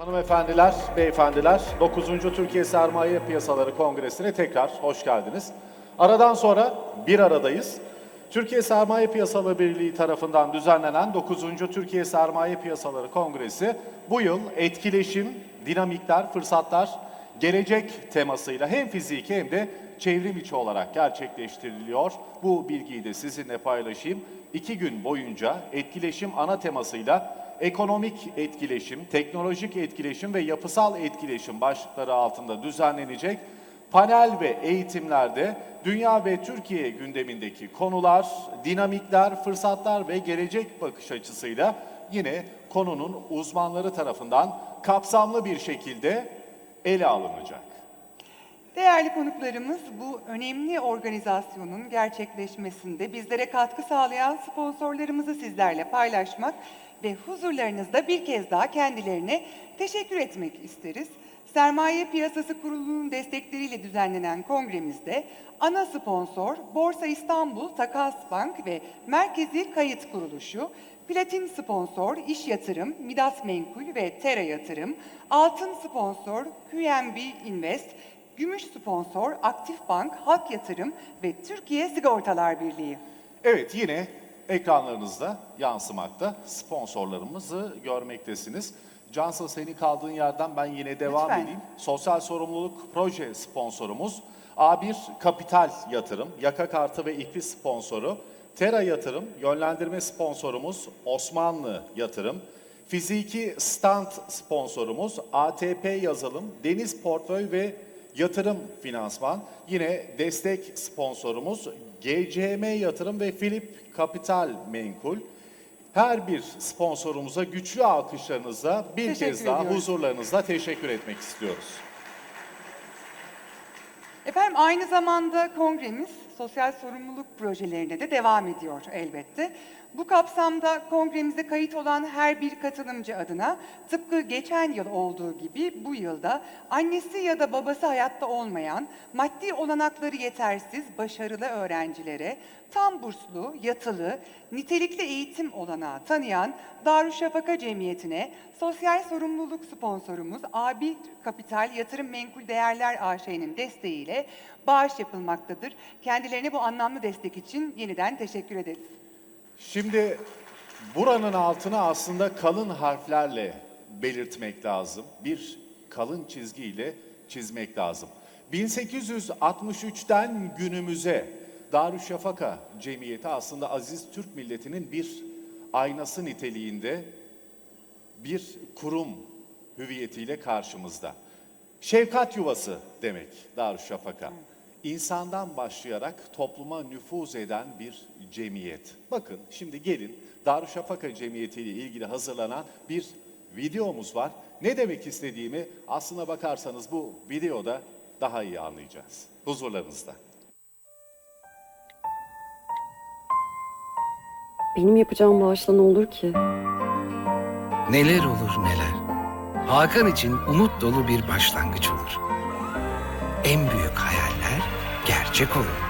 Hanımefendiler, beyefendiler, 9. Türkiye Sermaye Piyasaları Kongresi'ne tekrar hoş geldiniz. Aradan sonra bir aradayız. Türkiye Sermaye Piyasaları Birliği tarafından düzenlenen 9. Türkiye Sermaye Piyasaları Kongresi bu yıl etkileşim, dinamikler, fırsatlar, gelecek temasıyla hem fiziki hem de çevrim içi olarak gerçekleştiriliyor. Bu bilgiyi de sizinle paylaşayım. 2 gün boyunca etkileşim ana temasıyla ekonomik etkileşim, teknolojik etkileşim ve yapısal etkileşim başlıkları altında düzenlenecek panel ve eğitimlerde dünya ve Türkiye gündemindeki konular, dinamikler, fırsatlar ve gelecek bakış açısıyla yine konunun uzmanları tarafından kapsamlı bir şekilde ele alınacak. Değerli konuklarımız, bu önemli organizasyonun gerçekleşmesinde bizlere katkı sağlayan sponsorlarımızı sizlerle paylaşmak ve huzurlarınızda bir kez daha kendilerine teşekkür etmek isteriz. Sermaye Piyasası Kurulu'nun destekleriyle düzenlenen kongremizde ana sponsor Borsa İstanbul, Takas Bank ve Merkezi Kayıt Kuruluşu, platin sponsor İş Yatırım, Midas Menkul ve Tera Yatırım, altın sponsor QNB Invest, gümüş sponsor Aktif Bank, Halk Yatırım ve Türkiye Sigortalar Birliği. Evet, yine ekranlarınızda yansımakta sponsorlarımızı görmektesiniz. Cansel, senin kaldığın yerden ben yine devam edeyim. Sosyal sorumluluk proje sponsorumuz A1 Kapital Yatırım, Yaka Kartı ve İP sponsoru Tera Yatırım, yönlendirme sponsorumuz Osmanlı Yatırım, fiziki stand sponsorumuz ATP Yazılım, Deniz Portföy ve Yatırım Finansman, yine destek sponsorumuz GCM Yatırım ve Philip Kapital Menkul. Her bir sponsorumuza güçlü alkışlarınızla bir kez daha huzurlarınızda teşekkür etmek istiyoruz. Efendim, aynı zamanda kongremiz sosyal sorumluluk projelerine de devam ediyor elbette. Bu kapsamda kongremize kayıt olan her bir katılımcı adına tıpkı geçen yıl olduğu gibi bu yılda annesi ya da babası hayatta olmayan, maddi olanakları yetersiz, başarılı öğrencilere tam burslu, yatılı, nitelikli eğitim olanağı tanıyan Darüşşafaka Cemiyeti'ne sosyal sorumluluk sponsorumuz A1 Kapital Yatırım Menkul Değerler AŞ'nin desteğiyle bağış yapılmaktadır. Kendilerine bu anlamlı destek için yeniden teşekkür ederiz. Şimdi buranın altını aslında kalın harflerle belirtmek lazım. Bir kalın çizgiyle çizmek lazım. 1863'ten günümüze Darüşşafaka Cemiyeti aslında aziz Türk milletinin bir aynası niteliğinde bir kurum hüviyetiyle karşımızda. Şefkat yuvası demek Darüşşafaka. İnsandan başlayarak topluma nüfuz eden bir cemiyet. Bakın şimdi gelin, Darüşşafaka Cemiyeti ile ilgili hazırlanan bir videomuz var. Ne demek istediğimi aslına bakarsanız bu videoda daha iyi anlayacağız. Huzurlarınızda. Benim yapacağım bağışla ne olur ki? Neler olur neler. Hakan için umut dolu bir başlangıç olur. En büyük hayaller gerçek olur.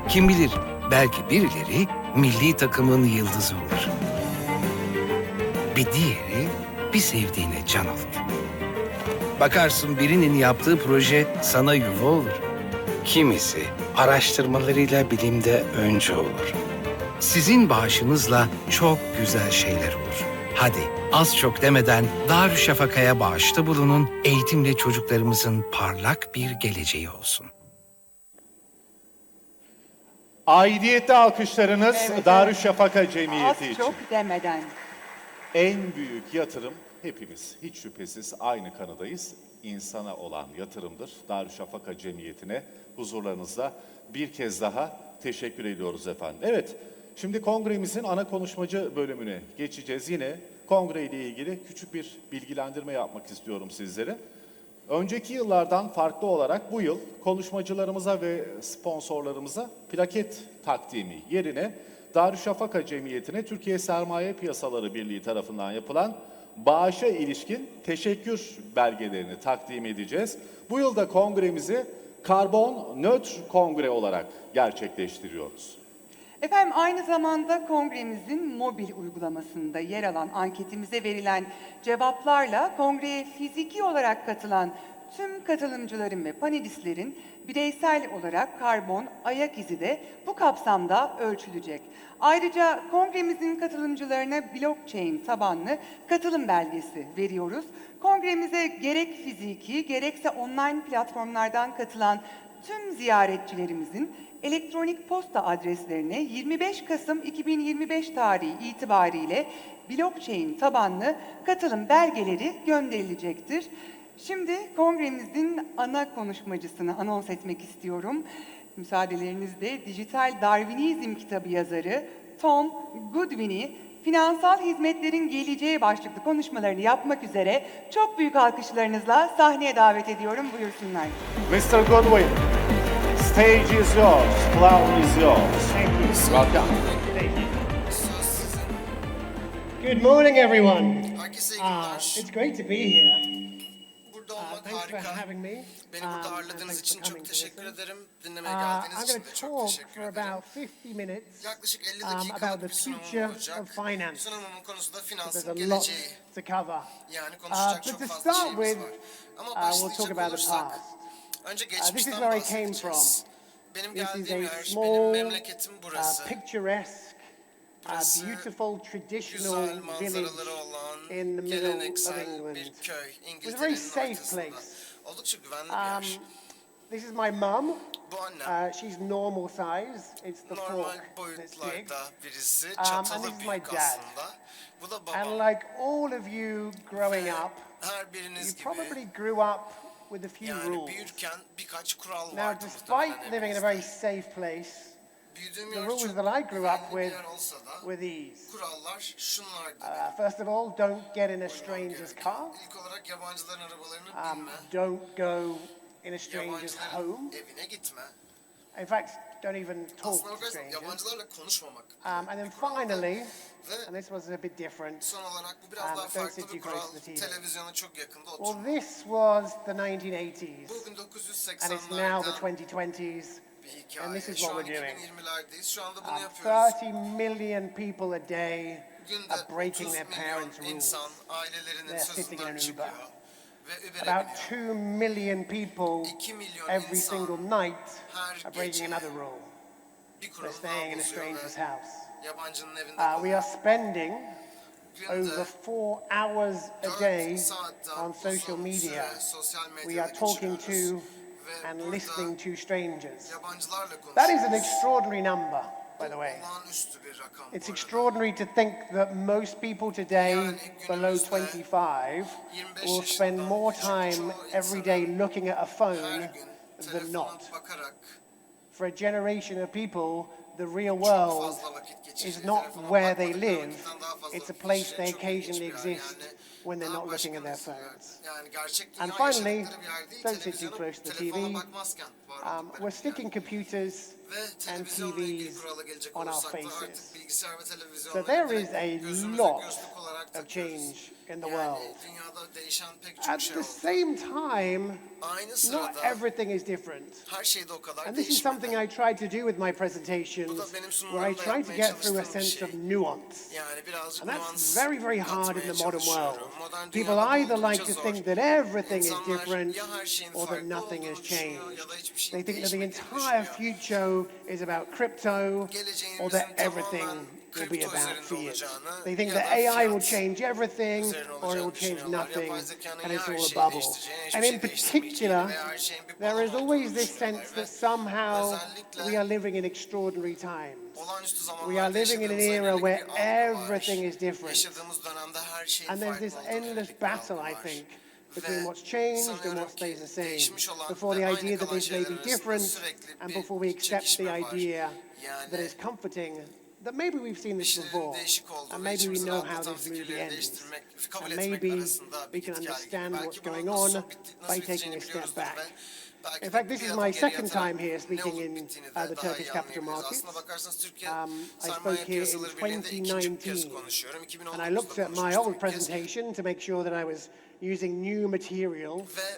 Kim bilir, belki birileri milli takımın yıldızı olur. Bir diğeri bir sevdiğine can olur. Bakarsın birinin yaptığı proje sana yuva olur. Kimisi araştırmalarıyla bilimde önce olur. Sizin bağışınızla çok güzel şeyler olur. Hadi az çok demeden Darüşşafaka'ya bağışta bulunun, eğitimle çocuklarımızın parlak bir geleceği olsun. Aidiyetli alkışlarınız Darüşşafaka Cemiyeti Az için. çok demeden. En büyük yatırım hepimiz, hiç şüphesiz aynı kanıdayız. İnsana olan yatırımdır. Darüşşafaka Cemiyeti'ne huzurlarınızda bir kez daha teşekkür ediyoruz efendim. Evet, şimdi kongremizin ana konuşmacı bölümüne geçeceğiz. Yine kongre ile ilgili küçük bir bilgilendirme yapmak istiyorum sizlere. Önceki yıllardan farklı olarak bu yıl konuşmacılarımıza ve sponsorlarımıza plaket takdimi yerine Darüşşafaka Cemiyeti'ne Türkiye Sermaye Piyasaları Birliği tarafından yapılan bağışa ilişkin teşekkür belgelerini takdim edeceğiz. Bu yılda kongremizi karbon nötr kongre olarak gerçekleştiriyoruz. Efendim aynı zamanda kongremizin mobil uygulamasında yer alan anketimize verilen cevaplarla kongreye fiziki olarak katılan tüm katılımcıların ve panelistlerin bireysel olarak karbon ayak izi de bu kapsamda ölçülecek. Ayrıca kongremizin katılımcılarına blockchain tabanlı katılım belgesi veriyoruz. Kongremize gerek fiziki gerekse online platformlardan katılan tüm ziyaretçilerimizin elektronik posta adreslerine 25 Kasım 2025 tarihi itibariyle blockchain tabanlı katılım belgeleri gönderilecektir. Şimdi kongremizin ana konuşmacısını anons etmek istiyorum. Müsaadelerinizle Dijital Darwinizm kitabı yazarı Tom Goodwin'i finansal hizmetlerin geleceği başlıklı konuşmalarını yapmak üzere çok büyük alkışlarınızla sahneye davet ediyorum. Buyursunlar. Mr. Goodwin, stage is yours, floor is yours. Welcome. Good morning, everyone. Herkese iyi günler. It's great to be here. Burada olmak Thanks for harika. having me. Beni burada and ağırladığınız thanks için for coming çok to teşekkür listen. ederim. Dinlemeye I'm geldiğiniz going için to de çok talk teşekkür for ederim. about 50 minutes Yaklaşık 50 about dakikalık the bir sunumum future olacak. of finance. Sunumumun konusu da There's finansın a lot geleceği. to cover. Yani konuşacak But çok to fazla start şeyimiz with, var. Ama we'll talk başlayacak about the olursak, past. önce This is geçmişten where I came bahsedeceğiz. Benim This is geldiğim a yer, benim small, memleketim burası. picturesque, Burası beautiful traditional güzel village manzaraları olan, in the middle of geleneksel England. bir köy. It was a very İngiltere'nin safe ortasında. place. Oldukça güvenli bir yer. This is my mum. Bu annem. She's normal size. It's the Normal fork that's big. boyutlarda birisi, and çatalı this is my büyük dad. aslında. Bu da And babam. like all of you growing Ve up, her you biriniz probably gibi grew up with a few yani rules. büyürken birkaç kural Now, vardı despite muhtemelen living in a evinizde. very safe place, Büyüdüğüm the yer rules çok that I grew up güvenli bir with yer olsa da were these. kurallar şunlardı. First of all, don't get in a stranger's car. İlk olarak yabancıların arabalarını binme. Don't go in a stranger's Yabancıların home. evine gitme. In fact, don't even talk Aslına to bakarsan strangers. yabancılarla konuşmamak. And then finally, Ve and this was a bit different, son olarak bu biraz daha don't farklı sit bir too close kural. to the TV. Televizyona çok yakında well, oturma. this was the 1980s, Bu and it's now the 1980'lerden 2020s. bir And hikaye. this is Şu what an we're doing. 2020'lerdeyiz. Şu anda bunu yapıyoruz. 30 million people a day Günde are breaking 30 their milyon parents' rules. insan ailelerinin They're sitting in sözünden an çıkıyor Uber. ve Uber'e About biniyor. 2 million people 2 milyon every insan single night her are breaking gece another rule. bir They're kuralı staying in daha a bozuyor stranger's ve house. yabancının evinde We are kalıyor. spending over Günde 4 hours a day 4 saatte on social media. sosyal We medyada are talking to geçiriyoruz. Ve and burada listening to strangers. yabancılarla konuşuyoruz. That is an extraordinary number, by the Bu way. olağanüstü bir rakam It's bu arada. extraordinary to think that most people today Yani below günümüzde 25 will spend yaşından more küçük time çoğu every day insanın looking at a her phone gün than telefona not. bakarak For a generation of people, the real çok world fazla vakit geçirdiği, is not telefona where they bakmadıkları live, vakitten daha fazla it's a vakit place geçirdiği they çok ilginç occasionally bir yer. exist Yani when they're daha not looking at their başka bir yer. phones. Yani gerçek And dünya finally, yaşadıkları bir yer değil, don't sit too televizyona, close to the telefona TV. bakmazken var oldukları We're bir sticking yer. computers Ve and televizyonla ilgili TVs kurala gelecek on our olursak da faces. artık bilgisayar ve televizyonla So there direkt is a gözümüze lot gözlük olarak of takıyoruz. change in the Yani world. dünyada değişen pek çok At şey the oldu. same time, Aynı not sırada everything is different. her şey de o kadar And this is something değişmedi. I try to do with my presentations, Bu da benim where I sunumlarımda try to yapmaya get through a çalıştığım bir sense of şey. nuance. Yani birazcık And that's nüans very, very hard in katmaya the modern world. çalışıyorum. Modern People dünyada either oldukça like to zor. think that everything is İnsanlar different ya her şeyin or that farklı nothing olduğunu has düşünüyor changed. ya da hiçbir şeyin They think that the değişmediğini entire düşünüyor. future is about crypto or Geleceğimizin that everything tamamen will be kripto about üzerinde fiat. olacağını They think ya that da AI will fiyat change everything üzerine or it olacağını will change düşünüyorlar. nothing Yapay zekanın and ya it's her all şeyi a bubble. değiştireceğini, hiçbir And in şey değiştirmeyeceğini particular, veya her şeyin bir there balon is always olduğunu this sense düşünüyorlar that ve somehow özellikle we are living in extraordinary times. olağanüstü We are zamanlarda living in an yaşadığımıza era yönelik where bir algı var. everything is different. Yaşadığımız dönemde her şeyin And there's farklı this olduğuna endless yönelik bir algı battle, I var. think, Ve between what's changed and sanıyorum what stays the ki same. değişmiş olan Before ve the aynı idea that kalan this may şeyler be arasında different sürekli and bir before we accept the çekişme var. idea Yani that is comforting that maybe we've seen this işlerin before değişik olduğu and ve maybe we içimizi know how rahatlatan this movie fikirleri ends. değiştirmek, kabul And etmek maybe arasında bir we can git gel gibi. understand Belki what's bunun going nasıl on nasıl by taking biteceğini a step biliyoruzdur back. ve belki In de fact, this bir is adım my geriye second atarak time here ne speaking olup in bittiğini the de daha Turkish iyi capital anlayabiliriz. markets. Aslına bakarsanız Türkiye I Sermaye spoke here in Piyasaları Birliği'nde ikinci kez 2019 konuşuyorum. and I 2019'da looked at my konuşmuştum old ilk kez. presentation to make sure that I was using new material. Ve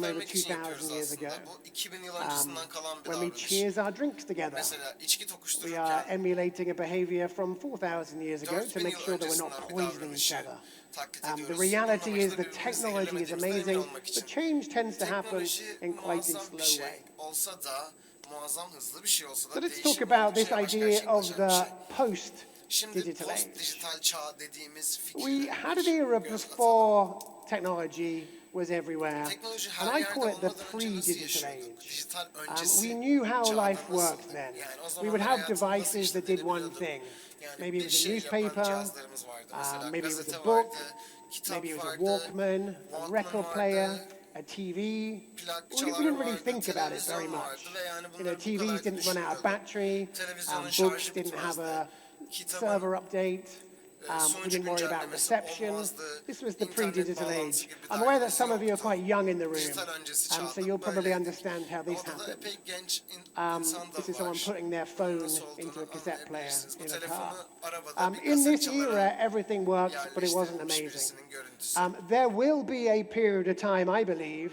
from over göstermek için 2,000 yapıyoruz years aslında. ago. Bu 2000 yıl öncesinden kalan bir When we davranış. cheers our drinks together. Mesela içki We are tokuştururken emulating a behavior from 4,000 years ago to 4000 make yıl sure that we're not öncesinden bir poisoning each davranışı other. taklit The ediyoruz. reality Bunun is amacı the da technology is birbirimizle emin amazing, olmak için. but change tends to happen Teknoloji in quite a muazzam bir slow şey way. olsa da, muazzam hızlı bir şey olsa da So let's talk değişim about this yavaş idea of gerçekleşen bir şey. the post-digital Şimdi age. post-dijital çağ dediğimiz We fikirleri had an bir era göz atalım. before technology was everywhere, Teknoloji and her I yerde call it the olmadan önce nasıl pre-digital yaşıyorduk? age. Dijital öncesi We knew how çağda life worked nasıldı? then. Yani o We would zamanlar have hayatın nasıl devices that did işlediğini one biliyorduk. thing. Yani Maybe it bir was a şey yapan newspaper, cihazlarımız vardı. Mesela maybe it was gazete a book, vardı, kitap maybe it was a vardı, Walkman, a Walkman record vardı, player, a TV. plak We çalar didn't really vardı, think about it very televizyon much. vardı ve yani You bunları know, bu kadar TVs didn't run out of düşünmüyorduk. battery. Televizyonun Books şarjı didn't have bitmezdi. a Kitabın server update. We sonuç didn't worry about güncellemesi reception. olmazdı. This was the İnternet pre-digital bağlantısı age. gibi bir I'm aware that derdimiz some of you are yoktu. quite young in the room, Dijital öncesi so çağda you'll probably böyleydik. understand how this Ortada happened. epey genç insan da This is someone var. putting their phone Nasıl into a olduğunu cassette player anlayabilirsiniz. Bu in a car. telefonu arabada bir In kaset this çalarak era, everything worked, but it wasn't yerleştirilmiş amazing. birisinin görüntüsü. There will be a period of time, I believe,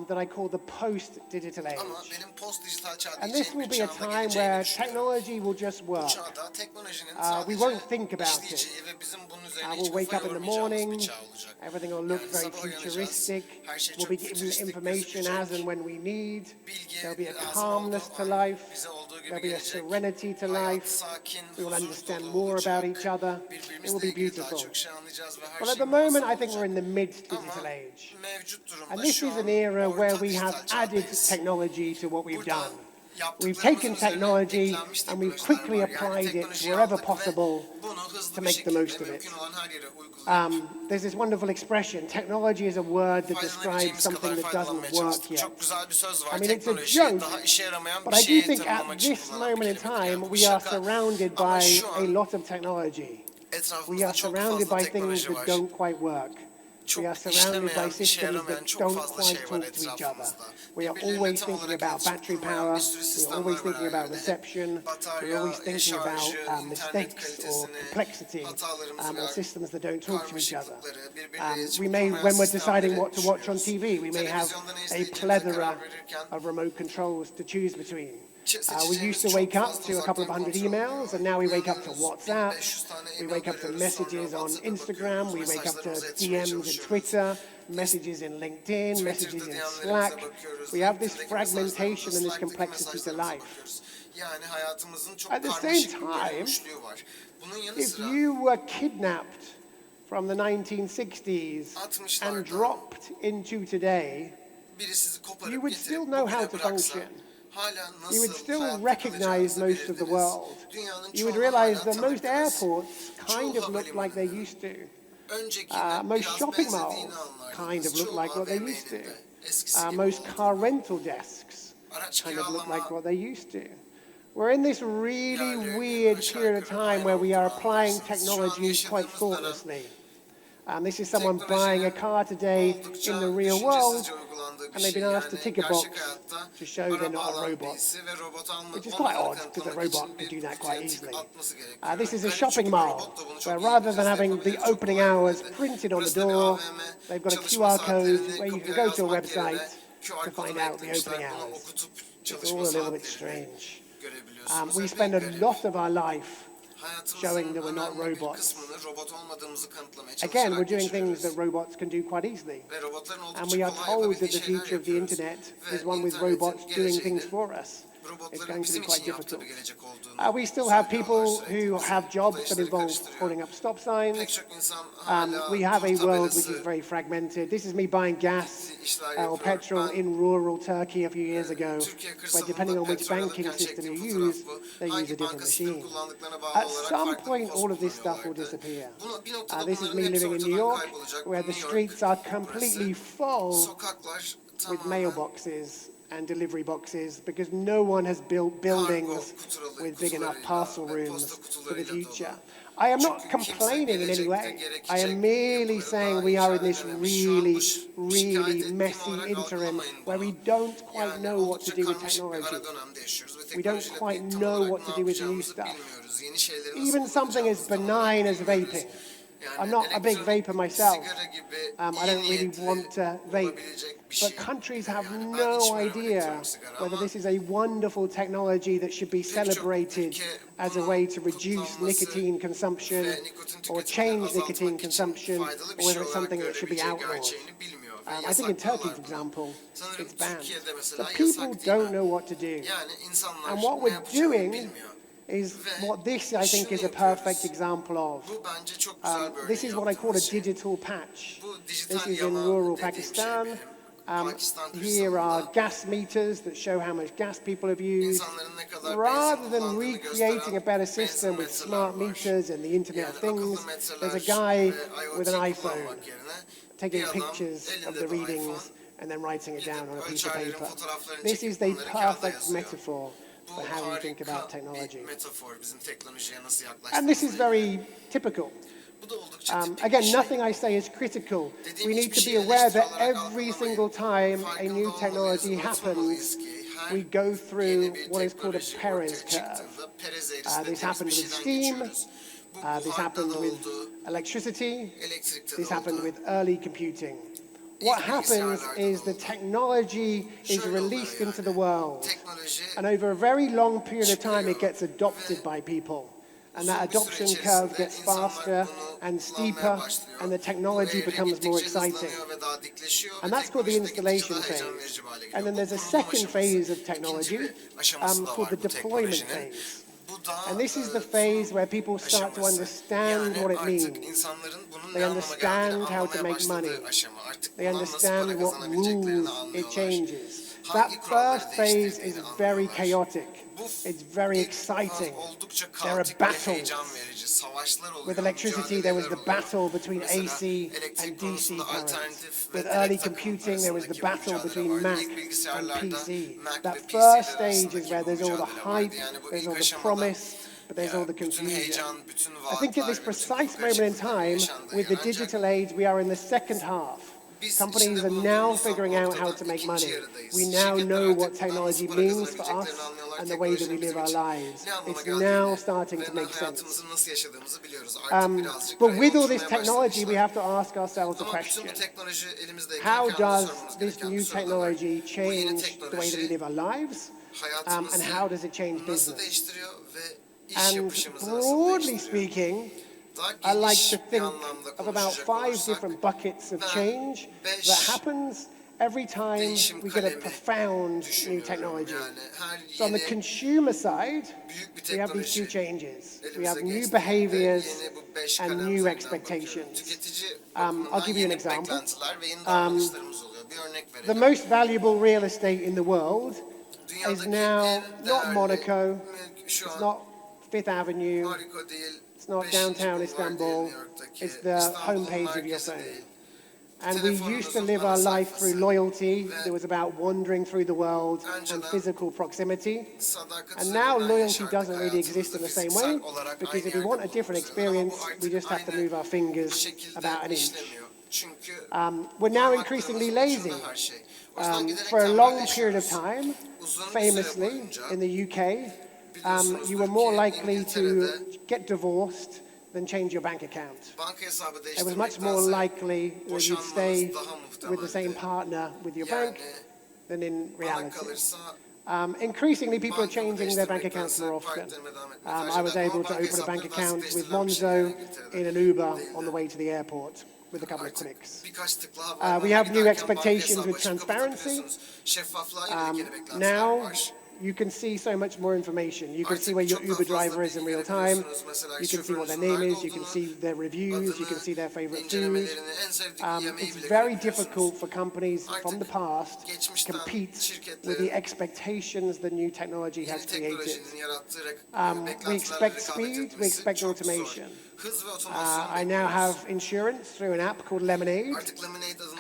that I call the post-digital age. Ama benim post dijital çağ And this diyeceğim will bir be a çağda time geleceğini where düşünüyorum. technology will just Bu work. çağda teknolojinin we sadece won't think about it. işleyeceği ve bizim bunun üzerine We'll hiç wake kafa up in the yormayacağımız bir morning, çağ olacak. everything will look Yani very sabah uyanacağız, futuristic. her şey We'll çok be given fütüristik information gözükecek. as and when we need. Bilgi There'll be a lazım calmness olduğu to an life. bize olduğu gibi There'll be a gelecek. serenity to Hayat life. sakin, We will huzur understand dolu more olacak. about each other. It will Birbirimizle be ilgili daha beautiful. çok şey anlayacağız ve her Well, at şey the moment, muazzam I think we're in olacak. the mid-digital Ama age. mevcut durumda And this şu is an an era where orta we have dijital added çağdayız. technology to what we've Burada done. We've yaptıklarımızın taken üzerine technology eklenmiş and we've teknolojiler quickly var. Yani applied it teknolojiyi wherever aldık ve possible bunu hızlı to bir make the şekilde most of it. mümkün olan her yere uyguluyoruz. There's this wonderful expression, technology is a word that describes Faydalanabileceğimiz something kadar that doesn't faydalanmaya work çalıştık. yet. Çok güzel bir söz var. I mean, it's a Teknolojiyi joke, daha işe yaramayan But bir I do şeyi think at tanımlamak için this kullanılan bir moment in kelime. time, Yani bu bir we are şaka. surrounded Ama by şu a an lot of technology. We etrafımızda are çok surrounded fazla by things teknoloji that var. don't quite work. We are Çok surrounded işlemeyen, by işe systems yaramayan that çok don't fazla quite şey var talk to each other. etrafımızda. We are Birbirleriyle always tam thinking olarak about iletişim battery kurmayan power. bir sürü We're sistemler always var thinking her about yerde. reception. We're Batarya, always thinking about şarjı, internet mistakes or kalitesini, complexity hatalarımızı or systems that don't talk to each other. karmaşıklıkları, birbiriyle iletişim We may, kurmayan when we're deciding sistemleri what to watch on düşünüyoruz. TV, we may have Televizyonda ne a izleyeceğimize plethora karar verirken of remote controls to choose between. We seçeceğimiz used to çok wake up fazla to a couple of uzaktan hundred kontrol emails, oluyor. and now we wake up to Uyanıyoruz, WhatsApp. 1500 tane We email wake up to görüyoruz, messages sonra on WhatsApp'a Instagram. bakıyoruz, We wake up to mesajlarımıza yetişmeye DMs in çalışıyoruz. Twitter, messages in LinkedIn, messages in Slack. We have this fragmentation and this complexity to life. Yani hayatımızın çok At the same karmaşık bir time, bölünmüşlüğü var. Bunun yanı If sıra you were kidnapped from the 1960s and dropped into today, biri sizi koparıp you would getirip still know how bugüne to bıraksa, function. hala nasıl You would still hayatta recognize kalacağınızı most of the bilirdiniz. world. Dünyanın You would çoğunu realize hala that most tanırdınız. airports kind Çoğu of look like they havalimanı used to. öncekinden Most biraz shopping benzediğini malls anlardınız. kind of look Çoğu like what they AVM'nin used to. de eskisi gibi Most oldu. car rental desks Araç kind of look like kiralama what they used to. We're in this really weird period of time where we are applying technology quite thoughtlessly. This is someone buying a car today in the real world, and they've been asked to tick a box to show they're not a robot, which is quite odd because a robot can do that quite easily. This is a shopping mall where rather than having the opening hours printed on the door, they've got a QR code where you can go to a website to find out the opening hours. It's all a little bit strange. We spend a lot of our life showing that we're not robots. Again, we're doing things that robots can do quite easily. And we are told that the future of the internet is one with robots doing things for us. It's going to be quite difficult. We still have people who have jobs that involve holding up stop signs. We have a world which is very fragmented. This is me buying gas or petrol in rural Turkey a few years ago, where depending on which banking system you use, they use a different machine. At some point, all of this stuff will disappear. This is me living in New York, where the streets are completely full with mailboxes and delivery boxes because no one has built buildings with big enough parcel rooms for the future. I am not complaining in any way. I am merely saying we are in this really, really messy interim where we don't quite know what to do with technology. We don't quite know what to do with new stuff. Even something as benign as vaping I'm not a big vapor myself. sigara gibi I don't really want to vape. olabilecek bir şey But yok. countries have Yani ben no içmiyorum, idea üretiyorum sigara whether ama this is a wonderful technology that should be celebrated ülke as a bunun way to reduce kutlanması nicotine consumption ve nikotin or tüketimini change azaltmak nicotine için consumption, faydalı or bir whether şey it's olarak something that should be görebileceği outlawed. gerçeğini bilmiyor ve I think in Turkey, for yasaklıyorlar bunu. example, Sanırım it's banned. Türkiye'de So mesela people yasak değil don't mi? know what to do. Yani insanlar And what ne we're yapacağını doing bilmiyor. is Ve what this, I think, şunu is a yapıyoruz. perfect example of. Bu bence çok güzel bir örneği This is what I call a yaptığımız şey. digital patch. Bu This dijital is in yama rural dediğim Pakistan. şey benim. Pakistan Here kırsalında are gas meters that show how much gas people have used. insanların ne kadar Rather benzin than kullandığını recreating a gösteren better system with benzin smart metreler var. meters and the Internet Yani of Things, akıllı metreler there's a guy ve with an IoT iPhone kullanmak yerine taking bir adam pictures of elinde the bir readings iPhone and then writing it down on a piece of ölçerlerin paper. fotoğraflarını This çekip is the bunları kağıda perfect yazıyor. metaphor Bu for how we think about harika technology. bir metafor bizim teknolojiye nasıl And this is yaklaştığımızla very ilgili. typical. Bu da oldukça tipik bir Again, şey. nothing I say is critical. We Dediğim need hiçbir to be şeyi aware that eleştiri olarak every algılamayın. single time a Farkında new olmalıyız, technology unutmamalıyız happens, ki her we go through yeni bir what is called a teknoloji Perez ortaya curve. çıktığında Perez This eğrisinde dediğimiz happened bir with şeyden steam. geçiyoruz. Bu This buharda happened da with oldu, electricity. elektrikte This de happened oldu. with early computing. What happens is the technology is Şöyle oluyor released yani. into the world. Teknoloji And over a very long period of time, it gets adopted by people. And that adoption curve gets faster and steeper, and the technology becomes more exciting. And that's called the installation phase. And then there's a second phase of technology called the deployment phase. And this is the phase where people start to understand what it means. They understand how to make money. They understand what rules it changes. That first phase is very chaotic. It's very exciting. There are battles. With electricity, there was the battle between AC and DC current. With early computing, there was the battle between Mac and PC. That first stage is where there's all the hype, there's all the promise, but there's all the confusion. I think at this precise moment in time, with the digital age, we are in the second half. Companies are now figuring out how to make money. We now know what technology means for us and the way that we live our lives. It's now starting to make sense. But with all this technology, we have to ask ourselves the question, how does this new technology change the way that we live our lives? And how does it change business? And broadly speaking, I like to think of about 5 different buckets of change that happens every time we get a profound new technology. So on the consumer side, we have these 2 changes. We have new behaviors and new expectations. I'll give you an example. The most valuable real estate in the world is now not Monaco, it's not Fifth Avenue, it's not downtown Istanbul, it's the homepage of your phone. And we used to live our life through loyalty. It was about wandering through the world and physical proximity. And now loyalty doesn't really exist in the same way, because if we want a different experience, we just have to move our fingers about an inch. We're now increasingly lazy. For a long period of time, famously in the UK, you were more likely to get divorced than change your bank account. It was much more likely that you'd stay with the same partner with your bank than in reality. Increasingly, people are changing their bank accounts more often. I was able to open a bank account with Monzo in an Uber on the way to the airport with a couple of clicks. We have new expectations with transparency. Now, you can see so much more information. You can see where your Uber driver is in real time. You can see what their name is. You can see their reviews. You can see their favorite food. It's very difficult for companies from the past to compete with the expectations the new technology has created. We expect speed. We expect automation. I now have insurance through an app called Lemonade,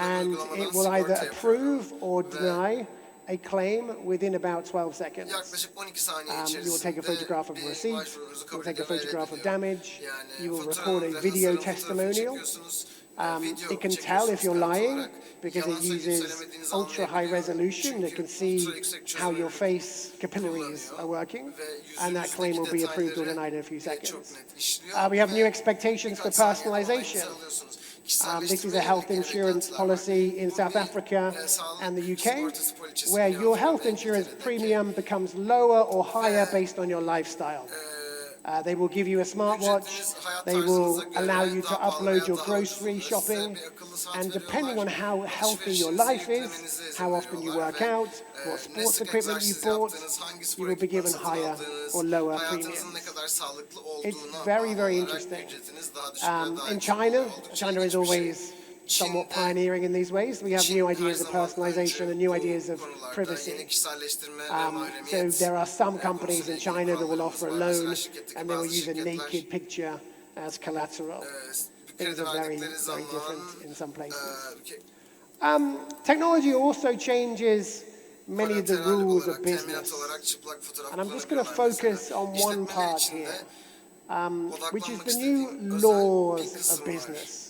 and it will either approve or deny a claim within about 12 seconds. You will take a photograph of a receipt, you will take a photograph of damage, you will record a video testimonial, It can tell if you're lying because it uses ultra high resolution. It can see how your face capillaries are working, and that claim will be approved or denied in a few seconds. We have new expectations for personalization. This is a health insurance policy in South Africa and the UK, where your health insurance premium becomes lower or higher based on your lifestyle. They will give you a smartwatch, they will allow you to upload your grocery shopping, and depending on how healthy your life is, how often you work out, what sports equipment you bought, you will be given higher or lower premiums. It's very, very interesting. In China is always somewhat pioneering in these ways. We have new ideas of personalization and new ideas of privacy. So there are some companies in China that will offer a loan and they will use a naked picture as collateral. Things are very, very different in some places. Technology also changes many of the rules of business. And I'm just going to focus on one part here, which is the new laws of business.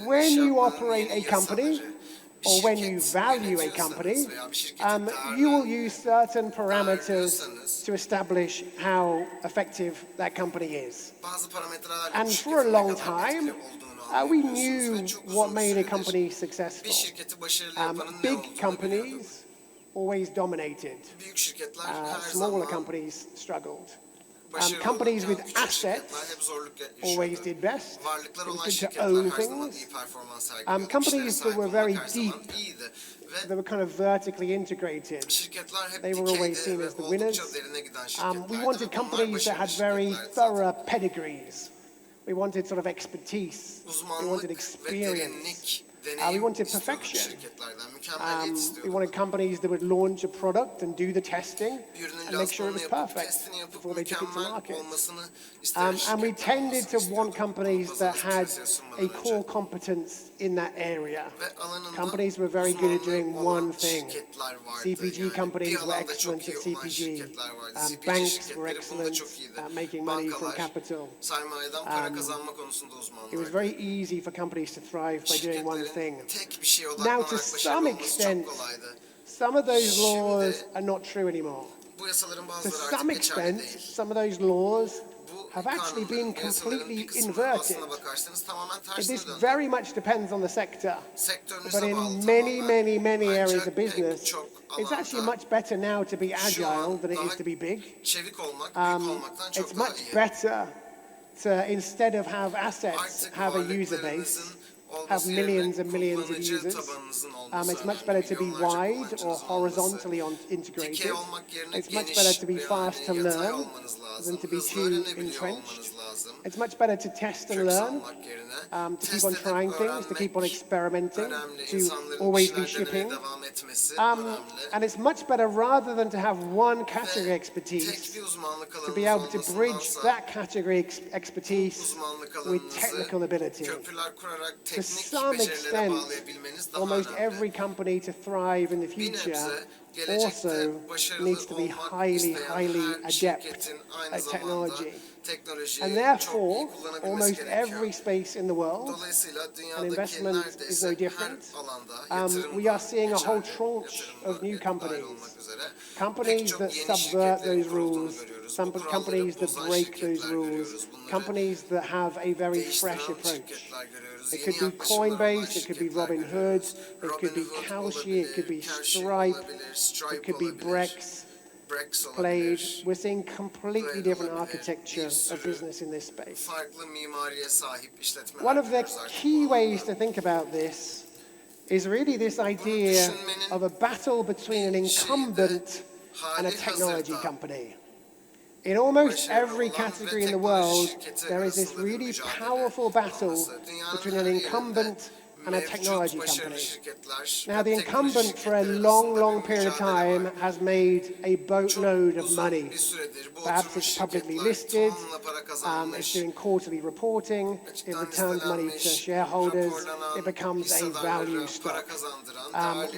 When you operate a company, or when you value a company, you will use certain parameters to establish how effective that company is. And for a long time, we knew what made a company successful. Big companies always dominated. Smaller companies struggled. Companies with assets always did best. It was good to own things. Companies that were very deep, that were kind of vertically integrated, they were always seen as the winners. We wanted companies that had very thorough pedigrees. We wanted sort of expertise. We wanted experience. We wanted perfection. We wanted companies that would launch a product and do the testing and make sure it was perfect before they took it to market. And we tended to want companies that had a core competence in that area. Companies were very good at doing one thing. CPG companies were excellent at CPG. Banks were excellent at making money from capital. It was very easy for companies to thrive by doing one thing. Now, to some extent, some of those laws are not true anymore. To some extent, some of those laws have actually been completely inverted. This very much depends on the sector. But in many areas of business, it's actually much better now to be agile than it is to be big. It's much better to, instead of have assets, have a user base, have millions and millions of users. It's much better to be wide or horizontally integrated. It's much better to be fast to learn than to be too entrenched. It's much better to test and learn, to keep on trying things, to keep on experimenting, to always be shipping. And it's much better, rather than to have one category expertise, to be able to bridge that category expertise with technical ability. To some extent, almost every company to thrive in the future also needs to be highly adept at technology. And therefore, almost every space in the world, and investment is no different, we are seeing a whole tranche of new companies. Companies that subvert those rules, some companies that break those rules, companies that have a very fresh approach. It could be Coinbase, it could be Robinhood, it could be Kalshi, it could be Stripe, it could be Brex, Blade. We're seeing completely different architecture of business in this space. One of the key ways to think about this is really this idea of a battle between an incumbent and a technology company. In almost every category in the world, there is this really powerful battle between an incumbent and a technology company. Now, the incumbent for a long period of time has made a boatload of money. Perhaps it's publicly listed, it's doing quarterly reporting, it returns money to shareholders, it becomes a value stock.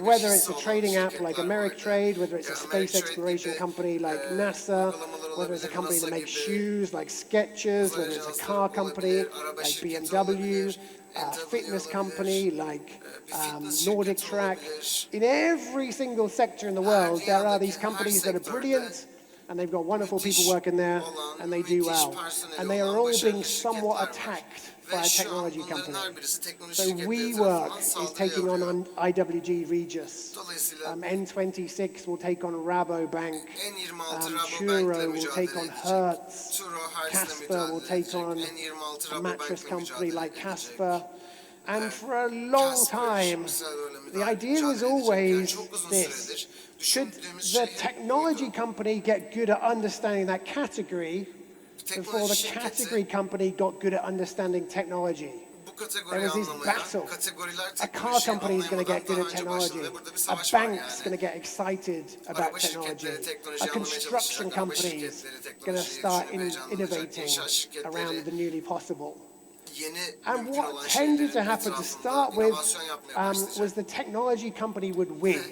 Whether it's a trading app like Ameritrade, whether it's a space exploration company like NASA, whether it's a olabilir. company Nasıl that makes gibi shoes like Skechers, whether it's a ajanslar car company olabilir, araba like şirketi BMW, olabilir, a NW fitness olabilir, company like bir fitness Nordic şirketi Track. olabilir. In every single sector in the world, there are these companies that are brilliant, and they've got wonderful people working there, and they do well. And they are all being somewhat attacked by a technology company. So WeWork is taking on IWG Regis. N26 will take on Rabobank. Churro will take on Hertz. Casper will take on a mattress company like Casper. And for a long time, the idea was always this. Should the technology company get good at understanding that category before the category company got good at understanding technology? There was this battle. A car company is going to get good at technology. A bank's going to get excited about technology. A construction company is going to start innovating around the newly possible. And what tended to happen to start with was the technology company would win.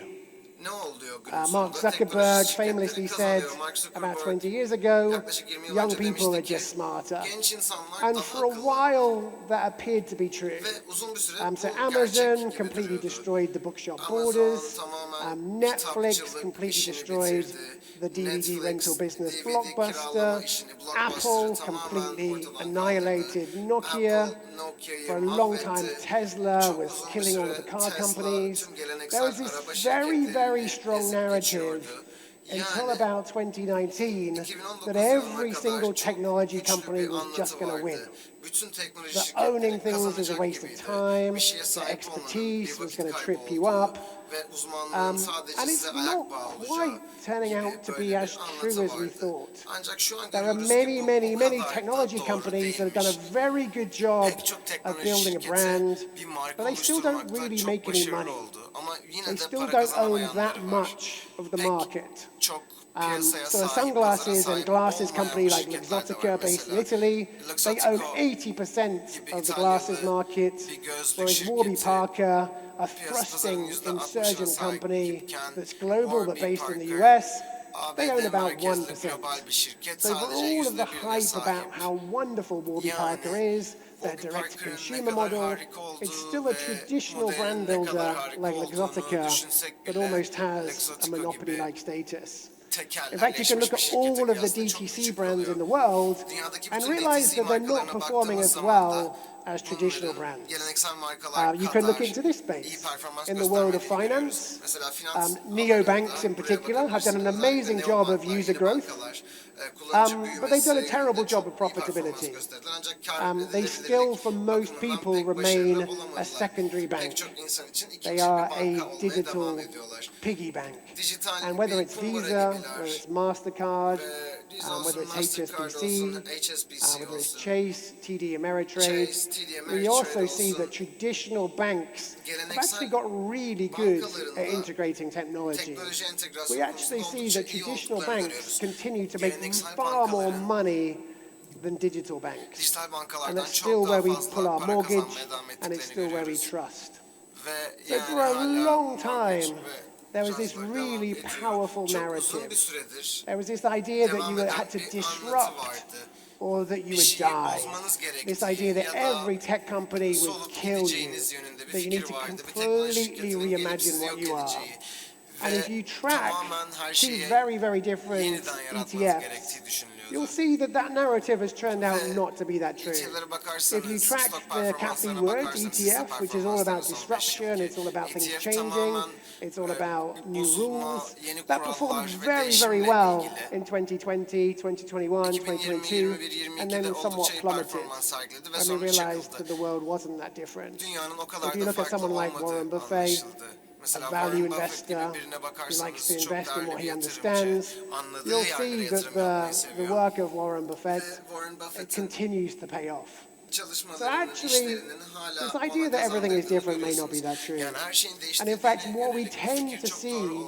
Mark Zuckerberg famously said about 20 years ago, young people are just smarter. And for a while that appeared to be true. So Amazon completely destroyed the bookshop borders. Netflix completely destroyed the DVD rental business Blockbuster. Apple completely annihilated Nokia. For a long time, Tesla was killing all of the car companies. There was this very, very strong narrative until about 2019 that every single technology company was just going to win. That owning things is a waste of time, that expertise was going to trip you up. And it's not quite turning out to be as true as we thought. There are many, many, many technology companies that have done a very good job of building a brand, but they still don't really make any money. They still don't own that much of the market. So a sunglasses and glasses company like Luxottica based in Italy, they own 80% of the glasses market, whereas Warby Parker, a thrusting insurgent company that's global but based in the US, they own about 1%. So for all of the hype about how wonderful Warby Parker is, their direct-to-consumer model, it's still a traditional brand builder like Luxottica that almost has a monopoly-like status. In fact, you can look at all of the DTC brands in the world and realize that they're not performing as well as traditional brands. You can look into this space. In the world of finance, neobanks in particular have done an amazing job of user growth, but they've done a terrible job of profitability. They still, for most people, remain a secondary bank. They are a digital piggy bank. And whether it's Visa, whether it's MasterCard, whether it's HSBC, whether it's Chase, TD Ameritrade, we also see that traditional banks have actually got really good at integrating technology. We actually see that traditional banks continue to make far more money than digital banks. And that's still where we pull our mortgage, and it's still where we trust. So for a long time, there was this really powerful narrative. There was this idea that you had to disrupt or that you would die. This idea that every tech company would kill you, that you need to completely reimagine what you are. And if you track two very, very different ETFs, you'll see that that narrative has turned out not to be that true. If you track the Cathie Wood ETF, which is all about disruption, it's all about things changing, it's all about new rules, that performed very, very well in 2020, 2021, 2022, and then somewhat plummeted when we realized that the world wasn't that different. If you look at someone like Warren Buffett, a value investor who likes to invest in what he understands, you'll see that the work of Warren Buffett, it continues to pay off. So actually, this idea that everything is different may not be that true. And in fact, what we tend to see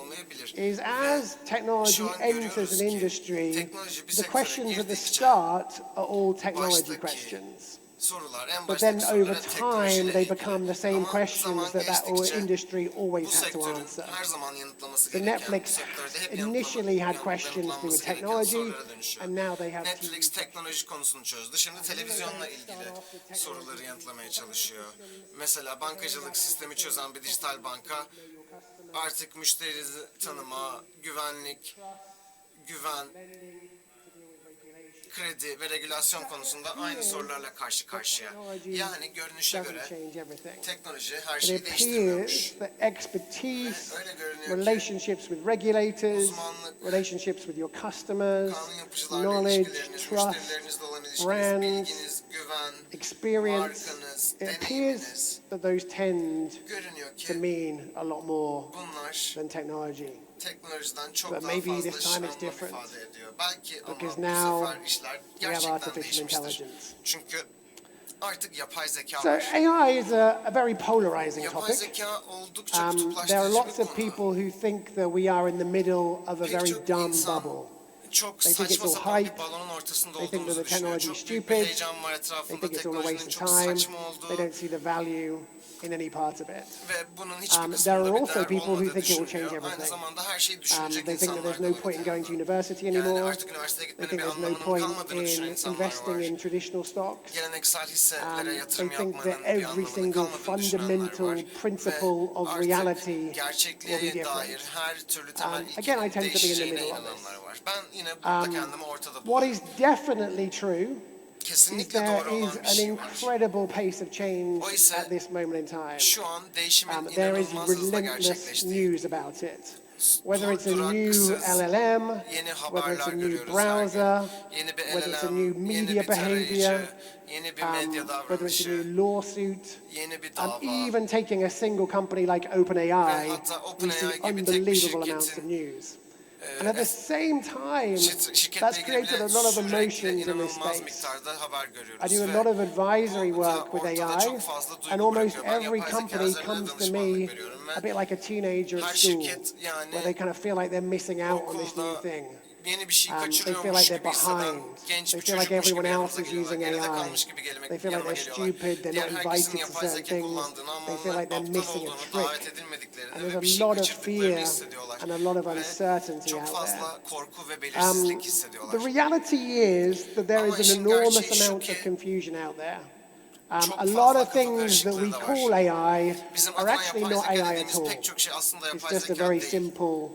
is as technology enters an industry, the questions at the start are all technology questions. sorular en But then baştaki over sorulara time teknolojiyle they ilgili. become the same Ama questions zaman that geçtikçe industry bu always had to sektörün answer. her zaman yanıtlaması So gereken, bu Netflix sektörde hep initially had questions to do yanıtlanması with gereken technology, sorulara dönüşüyor. and now they have Netflix TV. teknoloji konusunu çözdü. Şimdi televizyonla ilgili soruları yanıtlamaya çalışıyor. Mesela bankacılık sistemi çözen bir dijital banka artık müşteri tanıma, güvenlik, güven, kredi ve regülasyon konusunda aynı sorularla karşı karşıya. Yani görünüşe Doesn't göre change everything. teknoloji her It şeyi değiştirmiyormuş. appears that expertise, Öyle görünüyor ki relationships with regulators, uzmanlık, relationships with your customers, kanun yapıcılarla knowledge, ilişkileriniz, trust, müşterilerinizle olan ilişkiniz, brands, bilginiz, güven, experience, markanız, it appears deneyiminiz that those tend görünüyor to ki mean a lot more bunlar than technology. teknolojiden çok But daha maybe fazla this time anlam it's different. ifade ediyor. Belki ama Because bu now sefer işler we have gerçekten artificial değişmiştir. intelligence. Çünkü artık yapay zeka So var. AI is a very polarizing Yapay topic. zeka oldukça There are kutuplaştırıcı lots bir of konu. people who think that we are in the middle of a Pek very çok dumb insan bubble. çok They think it's saçma all sapan hype. bir balonun ortasında They think that olduğumuzu the düşünüyor. technology is Çok büyük bir stupid. heyecan var They etrafında. think it's all a waste Teknolojinin of çok time. saçma They olduğu don't see the value in any part of it. ve bunun hiçbir There kısmında are bir also değer people who olmadığı think it will düşünülüyor. change Aynı everything. zamanda her şeyi They düşünecek think that insanlar there's da no var point in öte going to yandan. university Yani anymore. artık üniversiteye They gitmenin think bir there's no anlamının point kalmadığını düşünen in insanlar investing var. in traditional stocks. Geleneksel hisselere They yatırım think yapmanın that bir every anlamının single kalmadığını düşünenler var. fundamental principle of Ve reality artık will be gerçekliğe different. dair her türlü temel Again, I ilkenin tend to be in the değişeceğine middle of this. inananlar var. Ben yine burada kendimi ortada What buluyorum. is definitely true is Kesinlikle there doğru is olan bir an şey var. incredible pace of change O ise at this moment in time. Şu an değişimin There is inanılmaz hızla relentless gerçekleştiği. news about it. Whether it's a new Duraksız LLM, yeni whether it's a haberler new görüyoruz her browser, gün. Yeni bir whether it's a LLM, new yeni media bir tarayıcı, behavior, yeni bir medya whether it's a davranışı, new lawsuit, yeni bir and dava. even taking a single company like Ve OpenAI, hatta we see OpenAI gibi tek bir unbelievable amounts of şirketin news. And at the same time, şirketle that's ilgili created a lot of bile sürekli emotions in this inanılmaz space. miktarda haber I görüyoruz. do a Ve lot of advisory bu da work with ortada AI, çok fazla and duygu almost bırakıyor. Ben every yapay zeka company üzerine comes to danışmanlık me veriyorum a ve bit like a teenager her at school, şirket yani where they kind of feel like they're missing out on this new okulda thing. yeni bir şey They feel kaçırıyormuş like they're gibi hisseden behind. genç They bir feel like çocukmuş everyone gibi else yanımıza is geliyorlar. using Geride AI. kalmış gibi They feel like yanıma they're geliyorlar. stupid, they're Diğer not herkesin invited to yapay certain zeka things. kullandığını ama They feel onların like they're aptal missing a olduğunu, trick. davet edilmediklerini And ve bir there's şey a lot of kaçırdıklarını fear hissediyorlar. and a lot of Ve uncertainty çok out there. fazla korku ve belirsizlik The hissediyorlar. reality is that there Ama is an işin enormous gerçeği şu amount ki, of confusion out there. çok A lot fazla of kafa things that we karışıklığı da var. call AI Bizim are adına actually yapay not zeka AI at dediğimiz all. pek çok şey aslında It's yapay just a zeka very değil. simple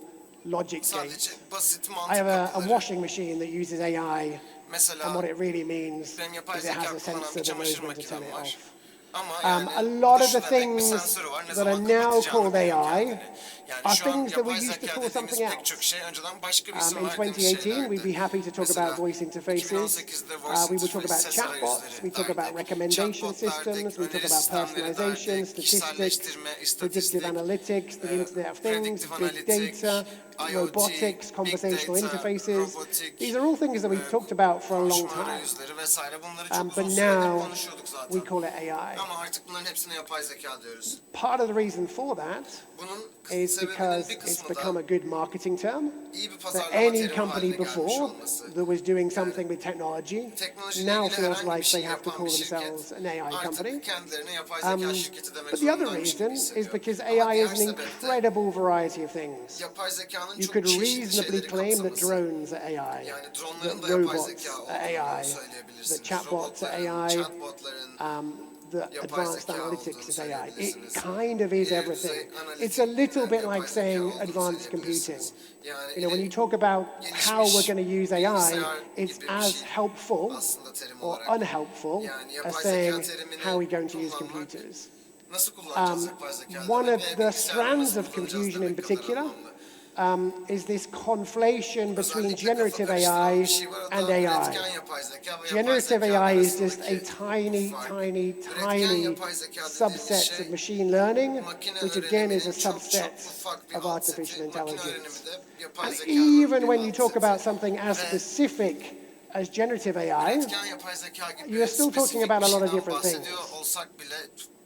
logic gate. Sadece basit I mantık have a kapıları. washing machine that uses AI, and Mesela what it really means benim yapay is it zeka has a kullanan sensor bir that çamaşır knows when to turn makinem it var. off. Ama A yani lot of the düşünerek bir things sensörü var. Ne that are zaman now kapatacağını called biliyor AI kendini. Yani are şu an things that we yapay used to zeka call dediğimiz something pek else. çok şey önceden başka bir isim In verdiğimiz 2018, şeylerdi. we'd be happy to talk Mesela about voice interfaces. 2018'de voice We would talk about interface ses chatbots. arayüzleri We talk about derdik. recommendation Chatbot systems. derdik, We talk öneri about sistemleri personalization, derdik, statistics, kişiselleştirme, predictive istatistik, analytics, the Internet of Things, predictive big analytics, data, IoT, robotics, big conversational data, interfaces. robotik, These are all things that we've talked about for a long konuşma time. arayüzleri vesaire bunları çok But uzun süredir now konuşuyorduk zaten. we call it AI. Ama artık bunların hepsine yapay zeka diyoruz. Part of the reason for that Bunun is sebebinin because bir it's kısmı become a da good marketing term. iyi bir For pazarlama any terimi company haline gelmiş before olması. that was doing something with technology Teknolojiyle now ilgili feels herhangi bir like şey they have to yapan call bir şirket themselves an AI company. artık kendilerine yapay zeka şirketi demek But the other zorundaymış gibi reason is hissediyor. because Ama AI diğer is an sebep de incredible variety of things. yapay zekanın You çok could çeşitli reasonably şeyleri claim that kapsaması. drones are AI, Yani dronların that da yapay robots zeka are olduğunu AI, söyleyebilirsiniz. that chatbots are Robotların, AI, chatbotların that yapay advanced zeka analytics olduğunu is AI. It söyleyebilirsiniz. kind of is İleri everything. düzey It's a little bit yapay like zeka saying olduğunu advanced computing. söyleyebilirsiniz. Yani When you talk about how we're going to use AI, bilgisayar it's gibi bir as şey helpful aslında terim or olarak. unhelpful Yani as yapay saying zeka terimini how we're going to use kullanmak, computers. nasıl kullanacağız yapay zekayı? One Ve of the bilgisayarda strands nasıl of kullanacağız confusion in demek kadar particular anlamlı. is this conflation between Özellikle generative kafa karıştıran AI bir şey var. O da and AI. üretken yapay zeka ve yapay Generative zeka AI is just arasındaki a tiny, fark. tiny, Üretken tiny yapay zeka dediğimiz subset şey, of machine learning, makine which again is a öğreniminin çok subset ufak bir of alt artificial seti. Makine intelligence. öğrenimi de yapay And zekanın even bir when you alt talk about seti. something as Ve specific as generative AI, üretken yapay zeka gibi you are still talking spesifik about a bir lot of şeyden different bahsediyor things. olsak bile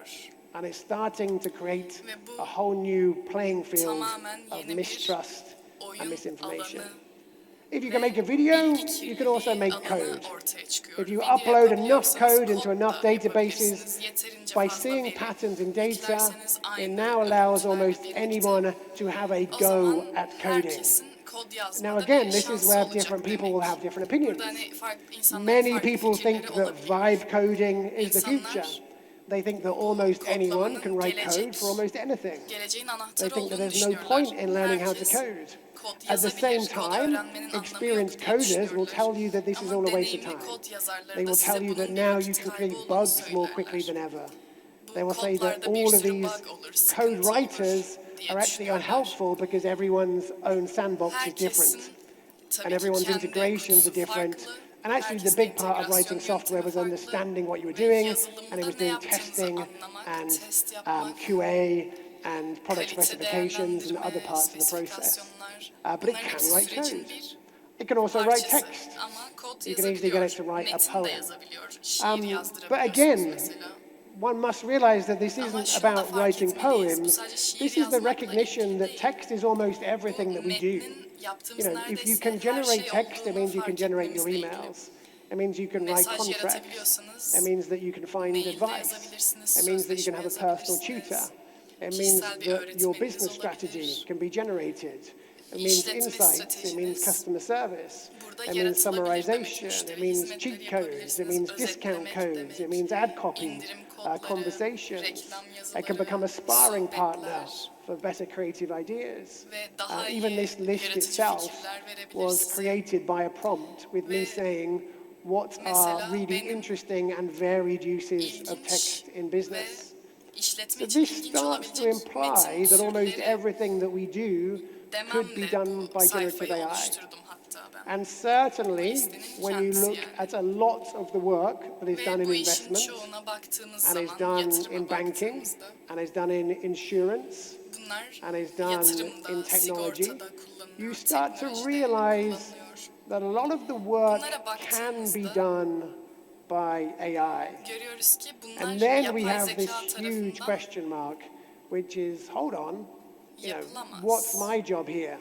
ediyor. And it's starting to create Ve bu a whole new playing field tamamen of yeni bir mistrust and oyun misinformation. alanı If you can make a video, you can also make code. If you upload enough code into enough databases, by seeing patterns in data, it now allows almost anyone to have a go at coding. Now again, this is where different people will have different opinions. Many people think that vibe coding is the future. They think that almost anyone can write code for almost anything. They think that there's no point in learning how to code. At the same time, experienced coders will tell you that this is all a waste of time. They will tell you that now you can create bugs more quickly than ever. They will say that all of these code writers are actually unhelpful because everyone's own sandbox is different. And everyone's integrations are different. And actually the big part of writing software was understanding what you were doing, and it was doing testing and QA and product specifications and other parts of the process. But it can write code. It can also write text. You can easily get it to write a poem. But again, one must realize that this isn't about writing poems. This is the recognition that text is almost everything that we do. You know, if you can generate text, it means you can generate your emails. It means you can write contracts. It means that you can find advice. It means that you can have a personal tutor. It means that your business strategy can be generated. It means insights. It means customer service. It means summarization. It means cheat codes. It means discount codes. It means ad copy, conversations. It can become a sparring partner for better creative ideas. Even this list itself was created by a prompt with me saying, what are really interesting and varied uses of text in business? So this starts to imply that almost everything that we do could be done by generative AI. And certainly, when you look at a lot of the work that is done in investment, and is done in banking, and is done in insurance, and is done in technology, you start to realize that a lot of the work can be done by AI. And then we have this huge question mark, which is, hold on, you know, what's my job here?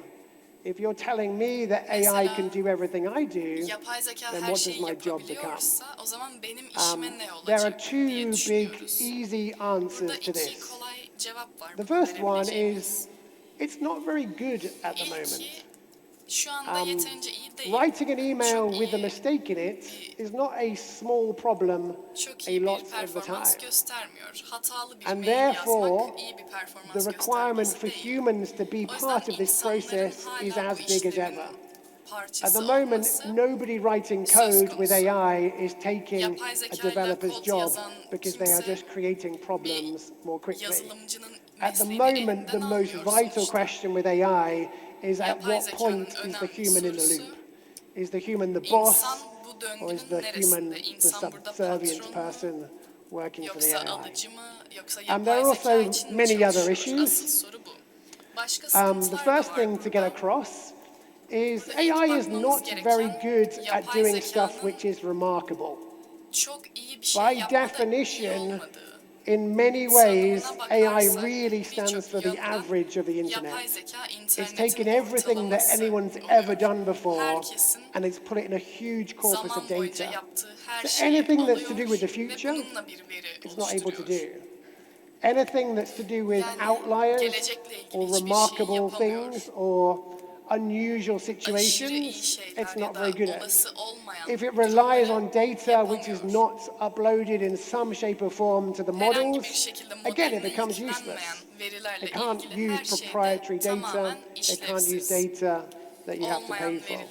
If you're telling me that AI can do everything I do, then what does my job become? There are two big, easy answers to this. The first one is, it's not very good at the moment. Writing an email with a mistake in it is not a small problem a lot of the time. And therefore, the requirement for humans to be part of this process is as big as ever. At the moment, nobody writing code with AI is taking a developer's job because they are just creating problems more quickly. At the moment, the most vital question with AI is at what point is the human in the loop? Is the human the boss, or is the human the subservient person working for the AI? And there are also many other issues. The first thing to get across is AI is not very good at doing stuff which is remarkable. By definition, in many ways, AI really stands for the average of the internet. It's taken everything that anyone's ever done before and it's put it in a huge corpus of data. So anything that's to do with the future, it's not able to do. Anything that's to do with outliers or remarkable things or unusual situations, it's not very good at. If it relies on data which is not uploaded in some shape or form to the models, again, it becomes useless. It can't use proprietary data. It can't use data that you have to pay for.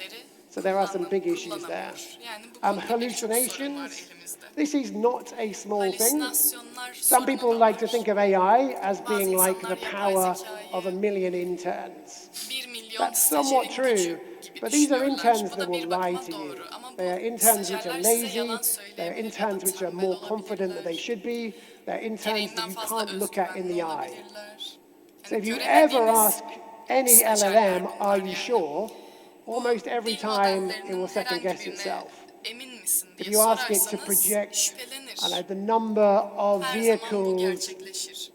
So there are some big issues there. Hallucinations. This is not a small thing. Some people like to think of AI as being like the power of 1 million interns. That's somewhat true, but these are interns that will lie to you. They are interns which are lazy, they are interns which are more confident than they should be, they are interns that you can't look at in the eye. So if you ever ask any LLM, are you sure? Almost every time it will second guess itself. If you ask it to project the number of vehicles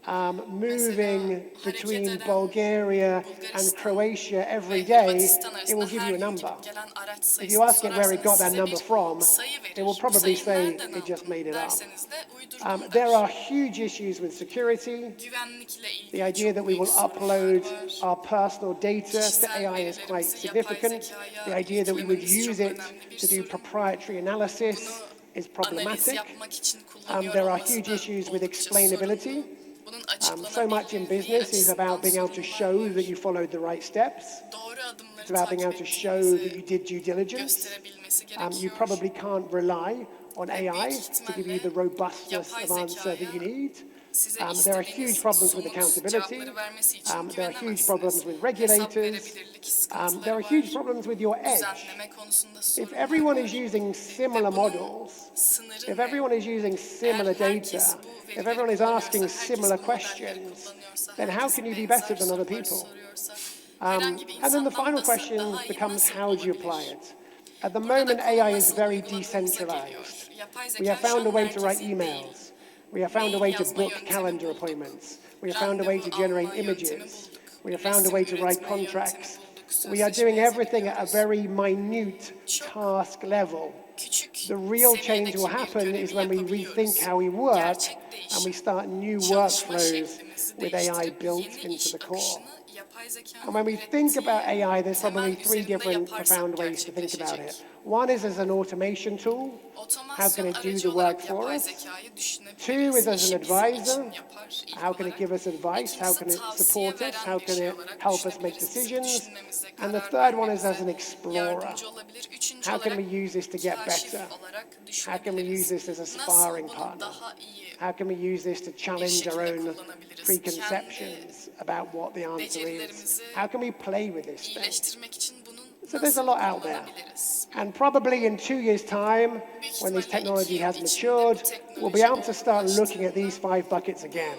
moving between hareket eden Bulgaria and Bulgaristan Croatia every ve day, Hırvatistan it arasında will give her you a gün number. gidip gelen araç If sayısını you ask it where it got sorarsanız that size number bir from, sayı it verir. will Bu probably sayıyı say nereden it just aldın made it up. derseniz de uydurdum There der. are huge issues with security. Güvenlikle ilgili The idea çok that we büyük will sorunlar upload var. our personal data to Kişisel AI is quite verilerimizi yapay significant. zekaya The idea that we would yüklememiz use çok it önemli bir to do sorun. proprietary analysis Bunu is analiz problematic. yapmak için kullanıyor There are olması huge da issues with oldukça explainability. sorunlu. Bunun So much in business is about being able to show that you followed the right steps. doğru adımları It's about being takip able to show that you ettiğinizi did due diligence. gösterebilmesi You gerekiyor. probably can't rely on Büyük AI to ihtimalle give you the robustness yapay of answer that you zekaya need. size There are huge istediğiniz problems with somut accountability. cevapları vermesi için There are huge güvenemezsiniz. problems with Hesap regulators. verebilirlik There sıkıntıları are huge var. problems with your edge. Düzenleme konusunda If sorunlar everyone var. is using similar Ve bunun models, sınırı if ne? everyone is using similar Eğer herkes data, bu if verileri everyone is kullanıyorsa, asking herkes similar bu modelleri questions, kullanıyorsa, then how herkes can you be benzer better than other soruları people? soruyorsa, herhangi bir And then the insandan final da question daha iyi becomes, nasıl how do you apply olabilir? it? At the Burada moment, da konu AI is nasıl very uyguladığımıza decentralized. geliyor. Yapay We have zeka şu found a an way to write merkezinde değil. emails. We have found a way to Yazma book yöntemi calendar bulduk. appointments. We have found a way to Randevu generate alma yöntemi images. bulduk. We have found a way to Resim write üretme contracts. yöntemi bulduk. We are doing Sözleşme everything at a yazabiliyoruz. very minute task level. Küçük The real change will seviyedeki bir happen is görevi when we yapabiliyoruz. rethink how we work Gerçek and değişim, we start new çalışma workflows şeklimizi with AI değiştirip built yeni into iş the core. akışını yapay zekanın And when we think about AI, there's probably temel three üzerinde different yaparsak profound ways to think about it. gerçekleşecek. One is as an automation tool. How can Otomasyon it do the aracı work olarak for yapay us? zekayı Two düşünebiliriz. is as an İşi bizim advisor. için yapar ilk How can it olarak. give us advice? How İkincisi can it tavsiye support us? veren How bir can şey it olarak help us make düşünebiliriz. Bizim decisions? düşünmemize, And the karar third one is as an vermemize explorer. yardımcı olabilir. Üçüncü How can olarak we use this to get kaşif better? olarak How can we use düşünebiliriz. this as a Nasıl sparring bunu partner? daha iyi How can we use this to challenge our şekilde own kullanabiliriz? preconceptions about what the answer is? becerilerimizi How can we play with this thing? iyileştirmek için bunun So there's a nasıl lot out there. kullanabiliriz? And probably in 2 years' time, when this technology has matured, we'll be able to start looking at these 5 buckets again.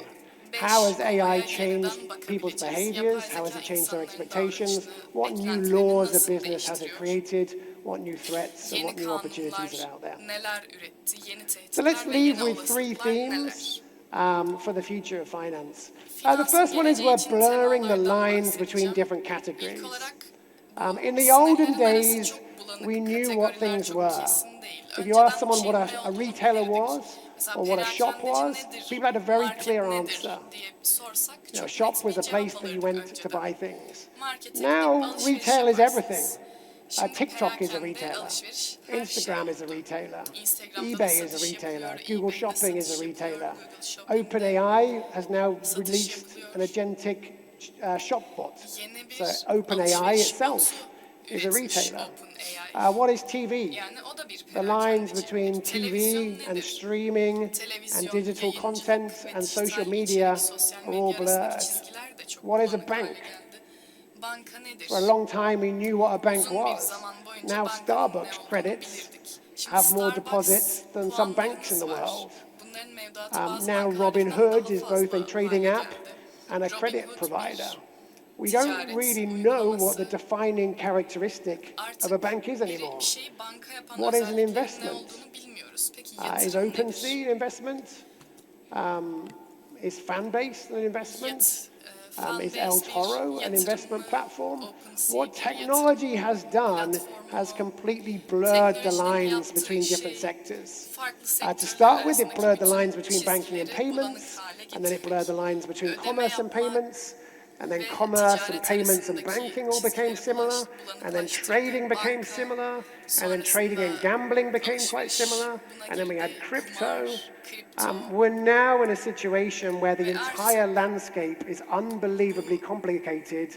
How has AI changed people's behaviors? How has it changed their expectations? What new laws of business has it created? What new threats and Yeni what new opportunities are out kanunlar there? neler üretti? Yeni So tehditler let's ve leave yeni with 3 olasılıklar themes neler? for the future of finance. The first one is we're blurring the lines between different categories. İlk olarak In the olden sınırların arası days, çok bulanık, we knew what kategoriler things çok were. kesin değil. If you ask Önceden someone what şey ne a olduğunu retailer bilirdik. was Mesela or what a shop perakendeci was, nedir, people had a very market clear nedir answer. diye sorsak You know, çok shop net was a bir place cevap that you alırdık went to önceden. buy things. Markete gidip Now, alışveriş retail is yaparsınız. everything. Şimdi TikTok is a perakende retailer. alışveriş her Instagram şey is a oldu. retailer. Instagram'da eBay da is a satış retailer. yapıyor, Google eBay'de Shopping is a satış yapıyor, retailer. Google Shopping'de OpenAI has now satış released yapılıyor. an agentic shop bot. Yeni bir So OpenAI alışveriş itself botu is a üretmiş retailer. OpenAI. What is TV? Yani o da bir The lines perakendeci. between TV Televizyon and nedir? streaming and Televizyon, digital yayıncılık content ve and dijital social içerik, media sosyal are all medya arasındaki blurred. çizgiler de çok What is a bulanık hale bank? geldi. Banka nedir? For a long time, we knew what a bank Uzun bir was. zaman boyunca Now bankanın ne Starbucks olduğunu credits bilirdik. Şimdi have more Starbucks deposits than some banks in the puanlarımız var. world. Bunların mevduatı bazı Now bankalardan Robinhood daha is both fazla a trading hale app geldi. and a credit Robinhood provider. bir We don't ticaret really know what the uygulaması. defining characteristic Artık of a bank is bir anymore. şeyi banka yapan What is an özelliklerin ne investment? olduğunu bilmiyoruz. Peki Is yatırım OpenSea nedir? an investment? Is Fanbase an investment? Is Fanbase El bir Toro an yatırım investment mı? platform? OpenSea What bir technology yatırım has done platformu has mu? completely blurred the Teknolojinin lines yaptığı between different şey, sectors. farklı To sektörler start with, it arasındaki blurred the bütün lines between banking and çizgileri bulanık payments, hale and then it blurred the getirmek. lines between Ödeme commerce and yapmak payments, and then ve commerce and ticaret payments and arasındaki banking all became çizgileri similar, and then bulanıklaştırdı. trading became Banka, similar, and then trading and sonrasında gambling became quite alışveriş similar, buna and then we had girdi, crypto. kumar, kripto. We're now in a situation where the Ve entire artık landscape is unbelievably complicated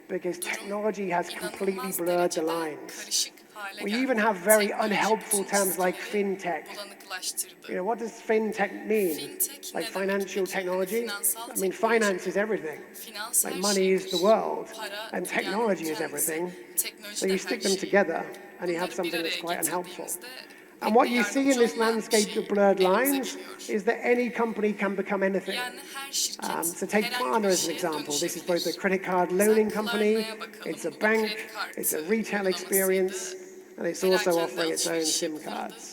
because technology has completely İnanılmaz blurred the derecede lines. karışık hale We geldi. even have very Teknoloji unhelpful bütün terms like sistemleri fintech. bulanıklaştırdı. You know, what does fintech mean? Fintech Like ne demek financial peki? technology? Finansal I mean, teknoloji. finance is everything. Finans Like her money is the şeydir. world, Para and dünyanın technology is kendisi. everything. Teknoloji So de you her stick them şey. together, and you have Bunları bir something that's araya quite unhelpful. getirdiğimizde And pek what de you see in yardımcı this olmayan bir landscape şey of blurred elimize lines geliyor. is that any company can become anything. Yani her şirket So take herhangi Klarna bir as an şeye example. This is both a dönüşebilir. credit card Mesela loaning company, Klarna'ya bakalım. it's a Bir bank, kredi kartı it's a retail experience, and it's also perakende offering its own alışverişi SIM yapılırdı. cards.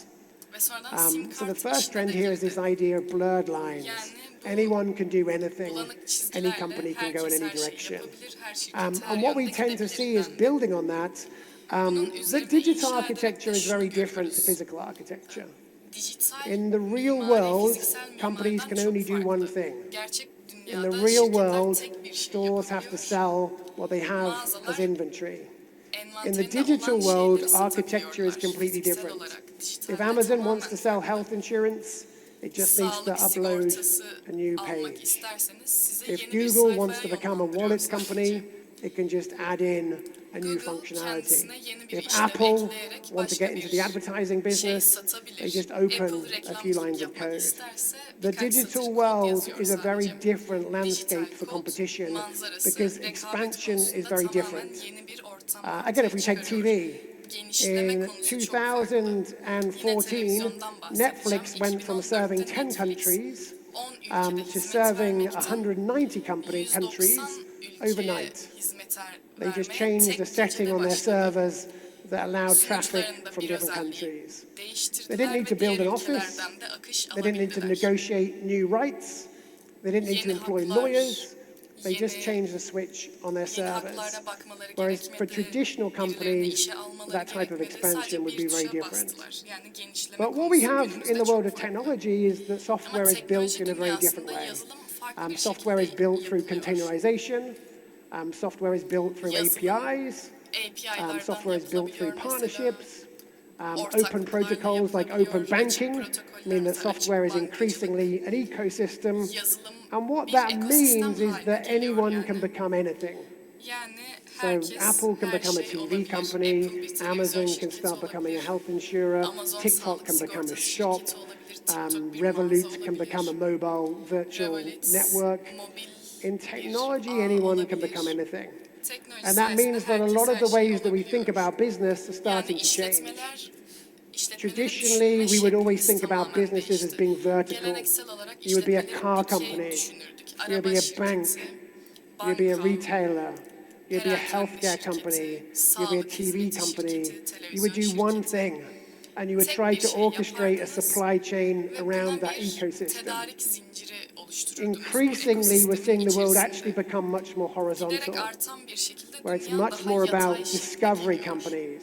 Ve sonradan sim So the kart first işine trend de here is this girdi. idea of blurred lines. Yani Anyone can do anything. bulanık Any çizgilerle company can go in herkes any her şeyi direction. yapabilir, her şirket And her what we yönde tend to see is gidebilir. building on that. The üzerine digital inşa architecture is ederek very şunu different to görüyoruz. physical architecture. Dijital In the real mimari, world, fiziksel companies mimariden can only çok do one farklı. thing. Gerçek In dünyada the real şirketler world, tek bir şey stores have to yapabiliyor. sell what they have as Mağazalar inventory. In the envanterinde digital olan world, şeyleri architecture is satabiliyorlar. completely Fiziksel different. olarak, If dijitalde Amazon tamamen wants to sell health insurance, it just needs to sağlık upload sigortası a new almak page. isterseniz size If yeni bir Google wants to sayfaya become a yönlendiriyor wallet company, sadece. it can just add in a new Google functionality. kendisine yeni bir If işlemi Apple ekleyerek want to başka get into bir the advertising şey business, satabilir. they just open Apple a few reklamcılık lines of yapmak code. isterse The birkaç digital satır kod world yazıyor is a very sadece. different landscape Dijital for kod, competition manzarası, because rekabet expansion is konusunda very tamamen different. yeni bir ortam Again, if we take çıkarıyor. TV, Genişleme in konusu çok farklı. Yine 2014, televizyondan bahsedeceğim. Netflix went from serving 10 2014'te countries 10 ülkede to hizmet serving vermekten 190 countries 190 ülkeye overnight. hizmet They just vermeye changed tek the gecede setting on their başladı. servers that allowed traffic Sonuçlarında from bir different özelliği countries. They değiştirdiler didn't need ve to build diğer an office. ülkelerden de akış They didn't need to alabildiler. negotiate new rights. They didn't need to Yeni employ haklar, lawyers. They just yeni- changed the switch on their Yeni servers. haklara bakmaları Whereas for gerekmedi. traditional Birilerini companies, işe almaları that type of gerekmedi. expansion Sadece would bir be very tuşa different. bastılar. Yani genişleme But what we konusu have günümüzde in the world çok of farklı. technology is that Ama software is built teknoloji in a very different dünyasında way. yazılım farklı bir Software is şekilde built through yapılıyor. containerization. Software is built through Yazılım, APIs. API'lardan Software is built through yapılabiliyor mesela. partnerships. Open Ortaklıklarla protocols like yapılabiliyor, open banking protokoller, mean that mesela software is açık increasingly an ecosystem. Yazılım And what bir that ekosistem means is haline that geliyor anyone yani. can become anything. Yani So herkes Apple can her become a şey TV olabilir. company, Apple bir televizyon Amazon can şirketi start becoming a olabilir. health insurer, Amazon TikTok sağlık can become a sigortası shop, şirketi olabilir. TikTok bir mağaza Revolut can olabilir. become a mobile virtual Revolut, network. mobil In bir technology, ağ anyone olabilir. can become anything. Teknoloji And that sayesinde means that a herkes lot her of the şeyi ways that we think olabiliyor. about business are Yani starting to change. işletmelerin Traditionally, we would always düşünme think about şeklimiz businesses as tamamen being değişti. vertical. Geleneksel olarak You would be a işletmeleri car dikey company. düşünürdük. You would be Araba a bank. şirketi, You'd be a banka, retailer. You'd be a perakende healthcare şirketi, company. You'd be a sağlık TV hizmeti company. şirketi, You would do televizyon one şirketi. thing, and you would Tek try bir to şey orchestrate a yapardınız supply chain ve around buna that bir ecosystem. tedarik zinciri oluştururdunuz. Bu Increasingly, we're ekosistemin seeing the world içerisinde. actually become much more Giderek horizontal, artan bir şekilde where it's dünya much daha more yatay about şekle discovery geliyor. companies.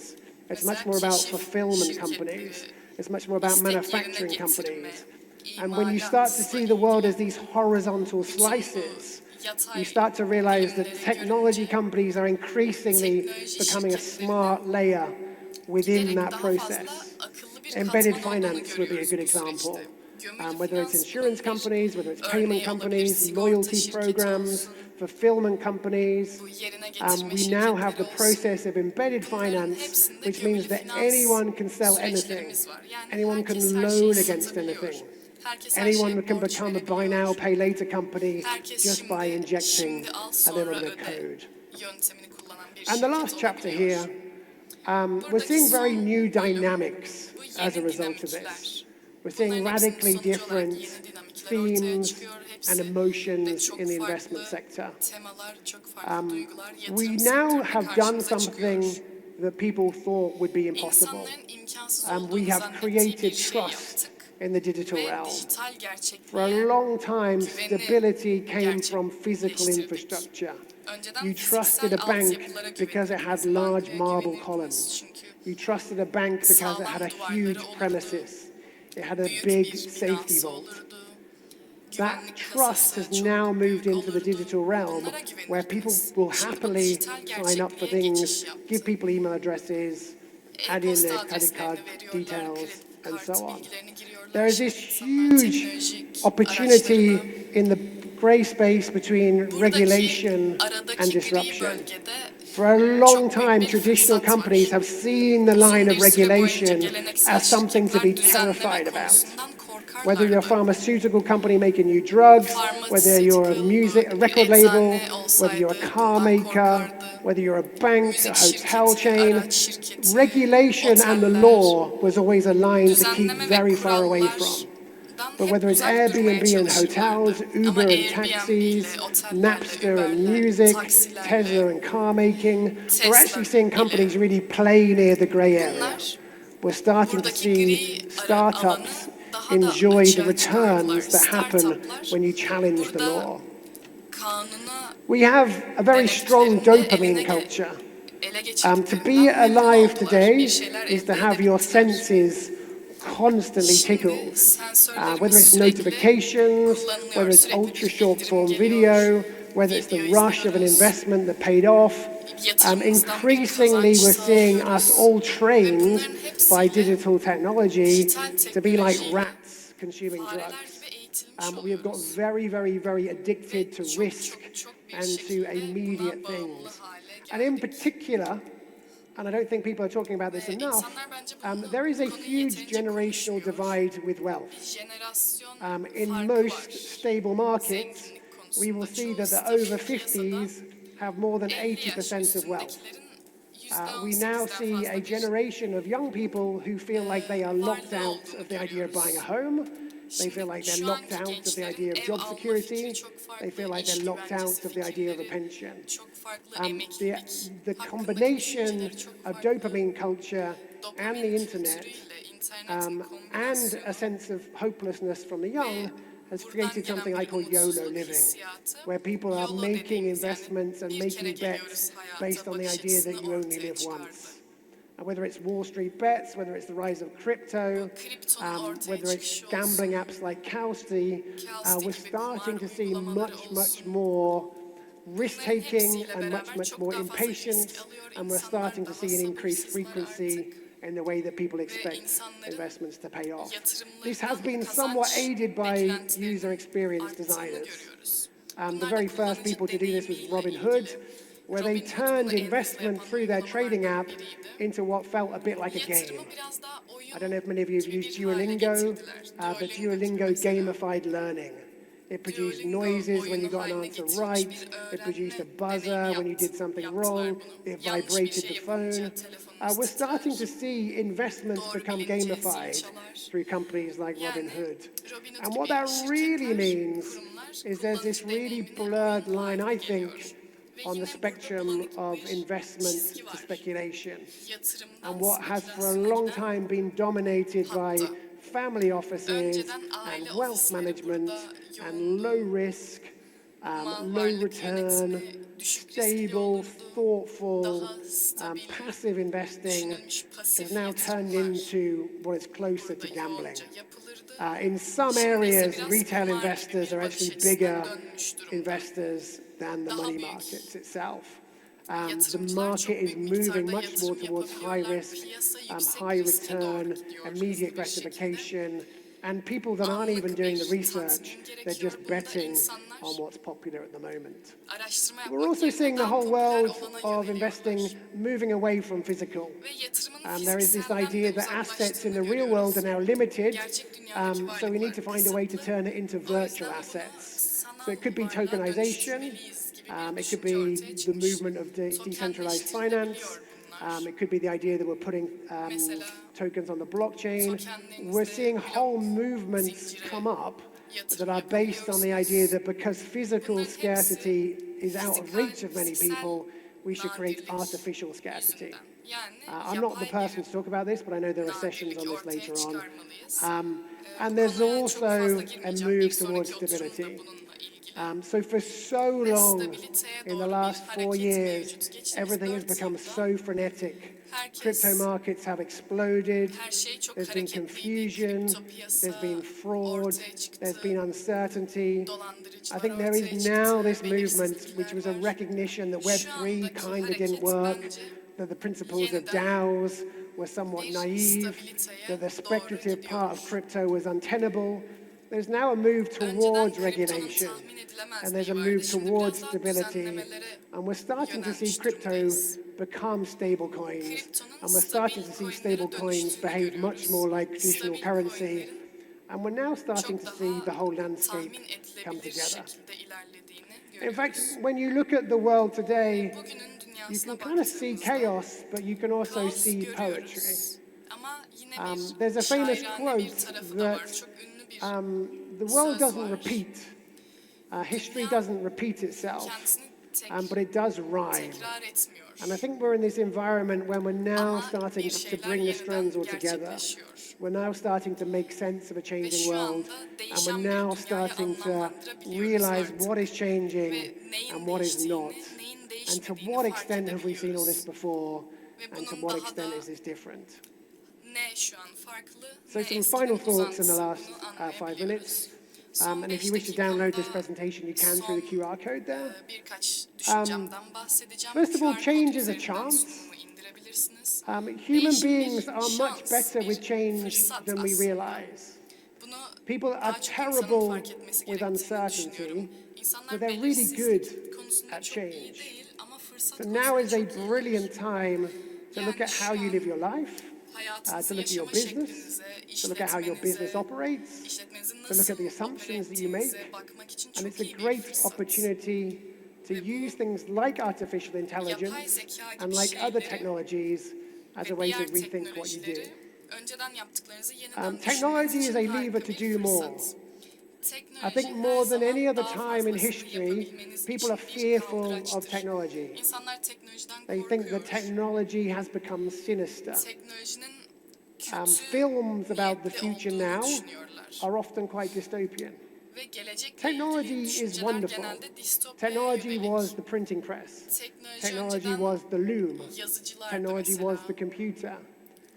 It's Mesela much more about keşif fulfillment şirketleri, companies. It's much more about istek yerine manufacturing getirme, companies. And when you start to see the world as these horizontal slices, you start to realize that technology companies are increasingly becoming a smart layer within that process. Embedded finance would be a good example. Whether it's insurance companies, whether it's payment companies, loyalty programs, fulfillment companies, we now have the process of embedded finance, which means that anyone can sell anything. Anyone can loan against anything. Anyone can become a buy now, pay later company just by injecting a little bit of code. And the last chapter here, we're seeing very new dynamics as a result of this. We're seeing radically different themes and emotions in the investment sector. We now have done something that people thought would be impossible. We have created trust in the digital realm. For a long time, stability came from physical infrastructure. You trusted a bank because it had large marble columns. You trusted a bank because it had a huge premises. It had a big safety vault. That trust has now moved into the digital realm where people will happily sign up for things, give people email addresses, add in their credit card details, and so on. There is this huge opportunity in the grey space between regulation and disruption. For a long time, traditional companies have seen the line of regulation as something to be terrified about. Whether you're a pharmaceutical company making new drugs, whether you're a record label, whether you're a car maker, whether you're a bank, a hotel chain, regulation and the law was always a line to keep very far away from. But whether it's Airbnb and hotels, Uber and taxis, Napster and music, Tesla and car making, we're actually seeing companies really play near the grey area. We're starting to see startups enjoy the açığa returns çıkardılar. that happen Startuplar when you challenge the burada law. kanuna We have a very strong dopamine culture. To be alive today is to have your senses constantly tickled. Whether it's notifications, whether it's ultra short form video, whether it's the rush of an investment that paid off. Increasingly, we're seeing us all trained by digital technology to be like rats consuming drugs. We have got very, very, very addicted to risk and to immediate things. And in particular, and I don't think people are talking about this enough, there is a huge generational divide with wealth. In most stable markets, we will see that the over 50s have more than 80% of wealth. We now see a generation of young people who feel like they are locked out of the idea of buying a home. They feel like they're locked out of the idea of job security. They feel like they're locked out of the idea of a pension. The combination of dopamine culture and the internet and a sense of hopelessness from the young has created something I call YOLO living, where people are making investments and making bets based on the idea that you only live once. And whether it's Wall Street bets, whether it's the rise of crypto, whether it's gambling apps like Kalsti, we're starting to see much more risk-taking and much more impatience, and we're starting to see an increased frequency in the way that people expect investments to pay off. This has been somewhat aided by user experience designers. The very first people to do this was Robinhood, where they turned investment through their trading app into what felt a bit like a game. I don't know if many of you have used Duolingo, but Duolingo gamified learning. It produced noises when you got an answer right. It produced a buzzer when you did something wrong. It vibrated the phone. We're starting to see investments become gamified through companies like Robinhood. And what that really means is there's this really blurred line, I think, on the spectrum of investment to speculation. And what has for a long time been dominated by family offices and wealth management and low risk, low return, stable, thoughtful, passive investing has now turned into what is closer to gambling. In some areas, retail investors are actually bigger investors than the money markets itself. The market is moving much more towards high risk, high return, immediate gratification, and people that aren't even doing the research, they're just betting on what's popular at the moment. We're also seeing the whole world of investing moving away from physical. There is this idea that assets in the real world are now limited, so we need to find a way to turn it into virtual assets. So it could be tokenization, it could be the movement of decentralized finance, it could be the idea that we're putting tokens on the blockchain. We're seeing whole movements come up that are based on the idea that because physical scarcity is out of reach of many people, we should create artificial scarcity. I'm not the person to talk about this, but I know there are sessions on this later on. And there's also a move towards stability. So for so long, in the last 4 years, everything has become so frenetic. Crypto markets have exploded, there's been confusion, there's been fraud, there's been uncertainty. I think there is now this movement, which was a recognition that Web3 kind of didn't work, that the principles of DAOs were somewhat naive, that the speculative part of crypto was untenable. There's now a move towards regulation, and there's a move towards stability, and we're starting to see crypto become stable coins, and we're starting to see stable coins behave much more like traditional currency, and we're now starting to see the whole landscape come together. In fact, when you look at the world today, you can kind of see chaos, but you can also see poetry. There's a famous quote that the world doesn't repeat, history doesn't repeat itself, but it does rhyme. And I think we're in this environment when we're now Ama starting bir to şeyler bring the yeniden strands all together. gerçekleşiyor. We're now starting to make sense of a Ve changing şu world. anda And değişen we're bir now dünyayı starting to anlamlandırabiliyoruz realize artık. what is changing Ve neyin and what is değiştiğini, not. neyin And to değişmediğini what fark extent have we seen all this edebiliyoruz. before? Ve And to bunun what daha extent da is this different? ne şu an farklı, So ne some eskinin final thoughts in the uzantısı, last bunu 5 anlayabiliyoruz. minutes. Son And if you beş wish to download this dakikamda presentation, you can through the QR code there. birkaç düşüncemden bahsedeceğim. First of all, QR kod change is a üzerinden chance. sunumu indirebilirsiniz. Human Değişim bir beings are much şans, better bir with change fırsat than we aslında. realize. Bunu People are daha çok insanın terrible fark etmesi with gerektiğini uncertainty, düşünüyorum. İnsanlar but they're really belirsizlik good konusunda at çok change. iyi değil ama fırsat So konusunda now is a çok iyiler. brilliant time to look at how you live your life, Hayatınızı to look at your yaşama business, şeklinize, to look at how your business işletmenize, operates. işletmenizin to look nasıl at the assumptions that you opera make. ettiğinize bakmak için And çok it's a iyi bir great fırsat. opportunity to use things like artificial intelligence Yapay zeka gibi and like other şeyleri technologies as a ve way to diğer rethink what you do. teknolojileri önceden yaptıklarınızı yeniden Technology düşünmeniz is için a harika lever to bir do more. fırsat. I think Teknoloji more her than zaman any other daha time in fazlasını history, yapabilmeniz people için are bir fearful kaldıraçtır. of technology. İnsanlar teknolojiden They think korkuyor. that technology has become sinister. Teknolojinin kötü Films about the niyetli future olduğunu now düşünüyorlar. are often quite dystopian. Ve gelecekle Technology ilgili is düşünceler wonderful. genelde distopyaya Technology yönelik. was the printing press. Teknoloji Technology önceden was the loom. yazıcılardı Technology mesela. was the computer.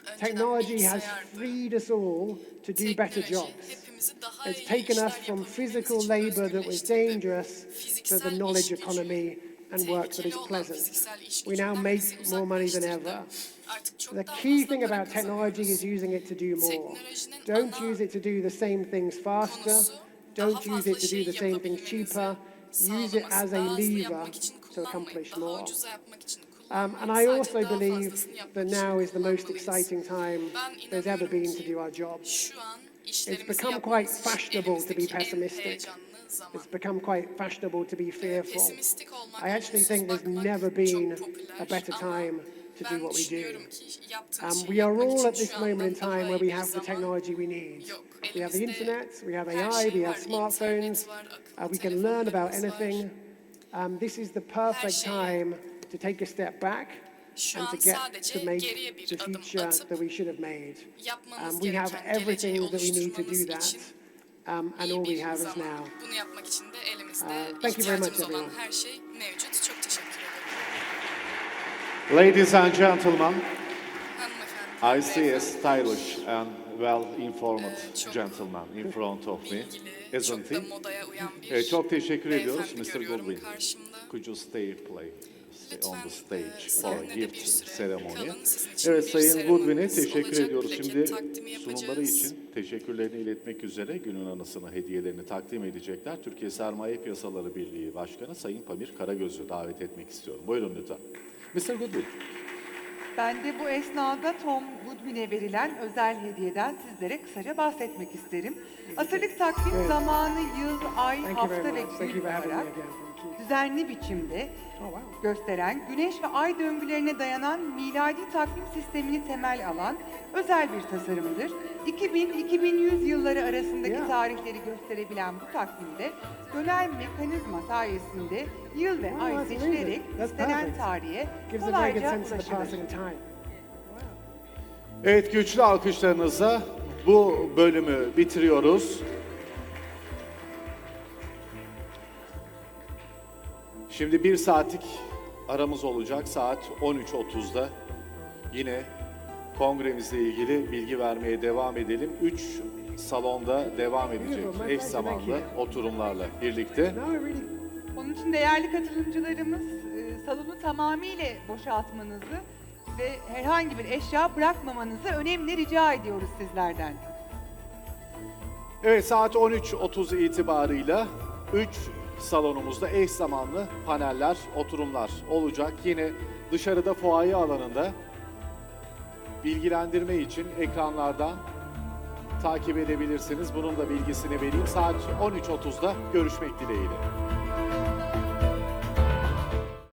Önceden Technology has bilgisayardı. freed us all to do better Teknoloji jobs. hepimizi daha It's iyi taken işler us from yapabilmemiz physical için labor that was özgürleştirdi. dangerous to Fiziksel the iş knowledge gücü, economy and work that is tehlikeli olan pleasant. fiziksel iş We now gücünden make bizi more money than uzaklaştırdı. ever. Artık çok The daha key fazla thing para about technology is kazanıyoruz. using it to do more. Teknolojinin Don't ana use it to do the same things faster. konusu Don't daha use fazla it to şey do the same things yapabilmenizi cheaper. Use it sağlaması, as a daha hızlı lever yapmak için to kullanmayın, accomplish daha more. ucuza yapmak için kullanmayın. And I Sadece also daha believe fazlasını yapmak that için now is the most kullanmalıyız. exciting time Ben there's ever inanıyorum been ki to do our jobs. şu an It's işlerimizi become yapmamız quite için fashionable to be elimizdeki en pessimistic. heyecanlı zaman. It's become quite fashionable to be fearful. Pesimistik olmak, I actually olumsuz think there's bakmak never been çok popüler a better ama time to do ben what we do. düşünüyorum ki yaptığımız şeyi We are yapmak all için at this şu moment in andan daha time where iyi we bir have the zaman technology we need. yok. We have the Elimizde internet, we have her AI, şey we have var, smartphones, internet var, akıllı we can learn about telefonlarımız var. anything. This is the perfect şey. time to take a step back Şu and to an get sadece to make geriye bir the adım future atıp that we should have made. yapmanız We have gereken geleceği everything that we need to oluşturmanız do that. için And all iyi we bir have is zaman. now. Bunu yapmak için de elimizde Thank you very much, ihtiyacımız olan everyone. her şey mevcut. Çok teşekkür ederim. Ladies and gentlemen, Hanımefendi, I see a beyefendi, stylish and well-informed çok gentleman in front of me, bilgili, isn't çok da he? modaya uyan bir Çok teşekkür ediyoruz beyefendi Mr. görüyorum Goodwin. karşımda. Could you stay on the stage for a sahnede bir gift süre ceremony? kalın. Sizin için Evet bir Sayın Goodwin'e seremoniniz teşekkür olacak. ediyoruz. Plaket Şimdi takdimi sunumları yapacağız. için teşekkürlerini iletmek üzere günün anısına hediyelerini takdim edecekler. Türkiye Sermaye Piyasaları Birliği Başkanı Sayın Pamir Karagöz'ü davet etmek istiyorum. Buyurun lütfen. Mr. Goodwin. Ben de bu esnada Tom Goodwin'e verilen özel hediyeden sizlere kısaca bahsetmek isterim. Asırlık takvim zamanı, yıl, ay, Thank you hafta very ve much. Thank gün you for having me olarak again. Thank you. düzenli biçimde Oh, wow. gösteren, güneş ve ay döngülerine dayanan miladi takvim sistemini temel alan özel bir tasarımdır. 2000-2100 yılları arasındaki Yeah. tarihleri gösterebilen bu takvimde döner mekanizma sayesinde yıl ve ay that's seçilerek amazing. That's istenen perfect. tarihe Gives a very good kolayca sense of the ulaşılır. passing of time. Evet, güçlü alkışlarınızla bu bölümü bitiriyoruz. Şimdi bir saatlik aramız olacak. Saat 13.30'da yine kongremizle ilgili bilgi vermeye devam edelim. 3 salonda devam edecek eş zamanlı oturumlarla birlikte. No, I really Onun için değerli katılımcılarımız salonu tamamıyla boşaltmanızı ve herhangi bir eşya bırakmamanızı önemli rica ediyoruz sizlerden. Evet, saat 13.30 itibarıyla 3 salonumuzda eş zamanlı paneller, oturumlar olacak. Yine dışarıda fuaye alanında bilgilendirme için ekranlardan takip edebilirsiniz. Bunun da bilgisini vereyim. Saat 13.30'da görüşmek dileğiyle.